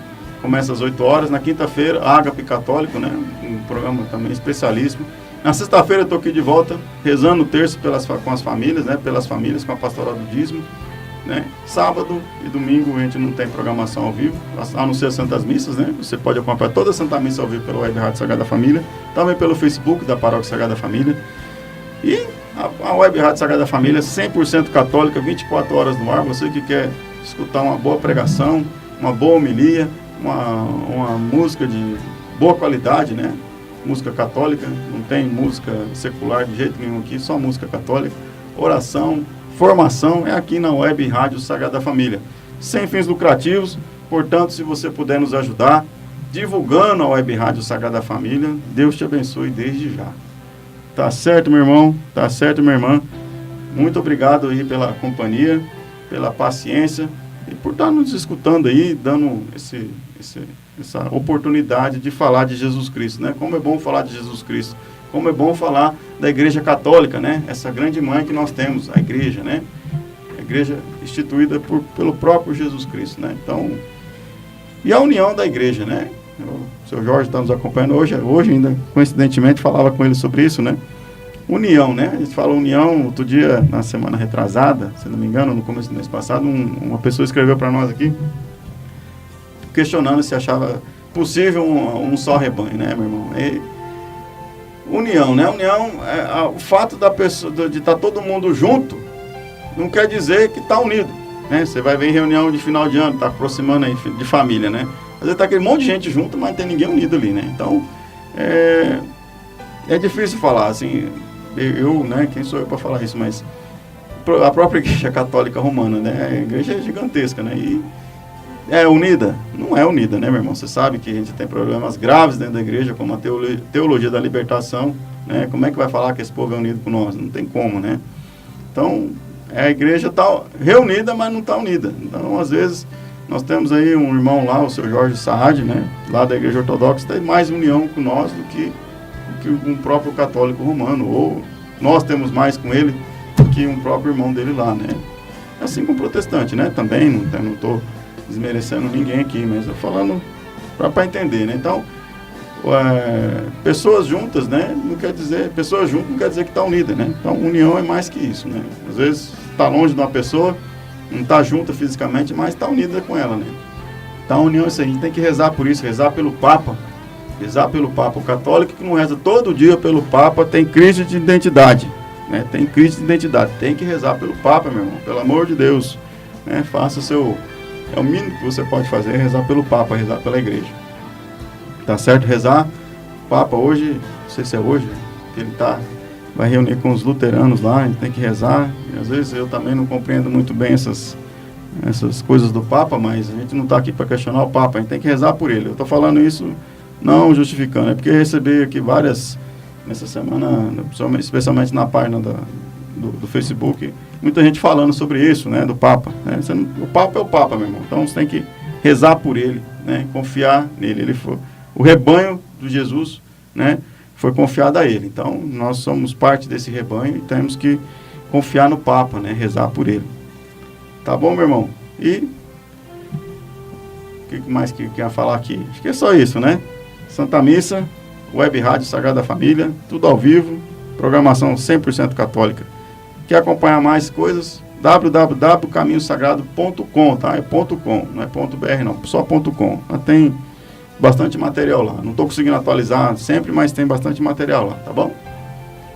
começa às 8 horas. Na quinta-feira, Ágape Católico, né? Um programa também especialíssimo. Na sexta-feira eu estou aqui de volta, rezando o terço com as famílias, né? Pelas famílias, com a Pastoral do Dízimo, né? Sábado e domingo a gente não tem programação ao vivo, a não ser as Santas Missas, né? Você pode acompanhar toda a Santa Missa ao vivo pela Web Rádio Sagrada Família, também pelo Facebook da Paróquia Sagrada Família. E a Web Rádio Sagrada Família 100% católica, 24 horas no ar. Você que quer escutar uma boa pregação, uma boa homilia, uma música de boa qualidade, né? Música católica, não tem música secular de jeito nenhum aqui, só música católica. Oração, formação é aqui na Web Rádio Sagrada Família. Sem fins lucrativos, portanto, se você puder nos ajudar, divulgando a Web Rádio Sagrada Família, Deus te abençoe desde já. Tá certo, meu irmão? Tá certo, minha irmã? Muito obrigado aí pela companhia, pela paciência e por estar nos escutando aí, dando essa oportunidade de falar de Jesus Cristo, né? Como é bom falar de Jesus Cristo, como é bom falar da Igreja Católica, né? Essa grande mãe que nós temos, a Igreja, né? A Igreja instituída pelo próprio Jesus Cristo, né? Então, e a união da Igreja, né? O seu Jorge está nos acompanhando hoje ainda, coincidentemente, falava com ele sobre isso, né? União, né? A gente fala união, outro dia, na semana retrasada, se não me engano, no começo do mês passado, uma pessoa escreveu para nós aqui, questionando se achava possível um só rebanho, né, meu irmão? União, né? União, o fato de estar todo mundo junto, não quer dizer que está unido, né? Você vai ver em reunião de final de ano, está aproximando aí de família, né? Às vezes está aquele monte de gente junto, mas não tem ninguém unido ali, né? Então, é difícil falar, assim, eu, né, quem sou eu para falar isso, mas a própria Igreja Católica Romana, né, a igreja é gigantesca, né, e é unida? Não é unida, né, meu irmão? Você sabe que a gente tem problemas graves dentro da igreja, como a teologia da libertação, né, como é que vai falar que esse povo é unido com nós? Não tem como, né? Então, a igreja está reunida, mas não está unida. Então, às vezes, nós temos aí um irmão lá, o seu Jorge Saad, né, lá da igreja ortodoxa, tem mais união com nós do que um próprio católico romano, ou nós temos mais com ele do que um próprio irmão dele lá, né? Assim como o protestante, né? Também, não estou desmerecendo ninguém aqui, mas eu falando para entender, né? Então, pessoas juntas, né? Pessoas juntas não quer dizer que está unida, né? Então, união é mais que isso, né? Às vezes, está longe de uma pessoa, não está junta fisicamente, mas está unida com ela, né? Então, a união é isso aí. A gente tem que rezar por isso, rezar pelo Papa. Rezar pelo Papa. O católico que não reza todo dia pelo Papa tem crise de identidade, né? Tem crise de identidade. Tem que rezar pelo Papa, meu irmão. Pelo amor de Deus, né? Faça o seu... É o mínimo que você pode fazer, é rezar pelo Papa, rezar pela igreja. Tá certo? Rezar. O Papa hoje, não sei se é hoje, que ele vai reunir com os luteranos lá, a gente tem que rezar. E às vezes eu também não compreendo muito bem essas coisas do Papa, mas a gente não está aqui para questionar o Papa, a gente tem que rezar por ele. Eu estou falando isso não justificando, é porque eu recebi aqui nessa semana, especialmente na página do Facebook, muita gente falando sobre isso, né, do Papa. Né? O Papa é o Papa, meu irmão. Então você tem que rezar por ele, né, confiar nele. Ele foi o rebanho de Jesus, né, foi confiado a ele. Então nós somos parte desse rebanho e temos que confiar no Papa, né, rezar por ele. Tá bom, meu irmão? E o que mais que quer falar aqui? Acho que é só isso, né? Santa Missa, Web Rádio Sagrada Família, tudo ao vivo, programação 100% católica. Quer acompanhar mais coisas? www.caminhosagrado.com, tá? É .com, não é .br não, só .com. Lá tem bastante material lá. Não estou conseguindo atualizar sempre, mas tem bastante material lá, tá bom?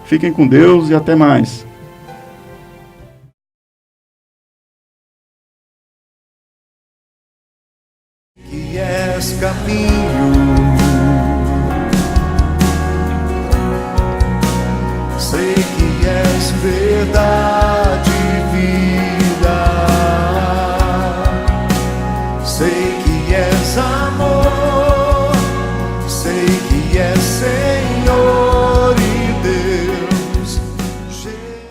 Fiquem com Deus e até mais. Que és caminho, sei que és verdade.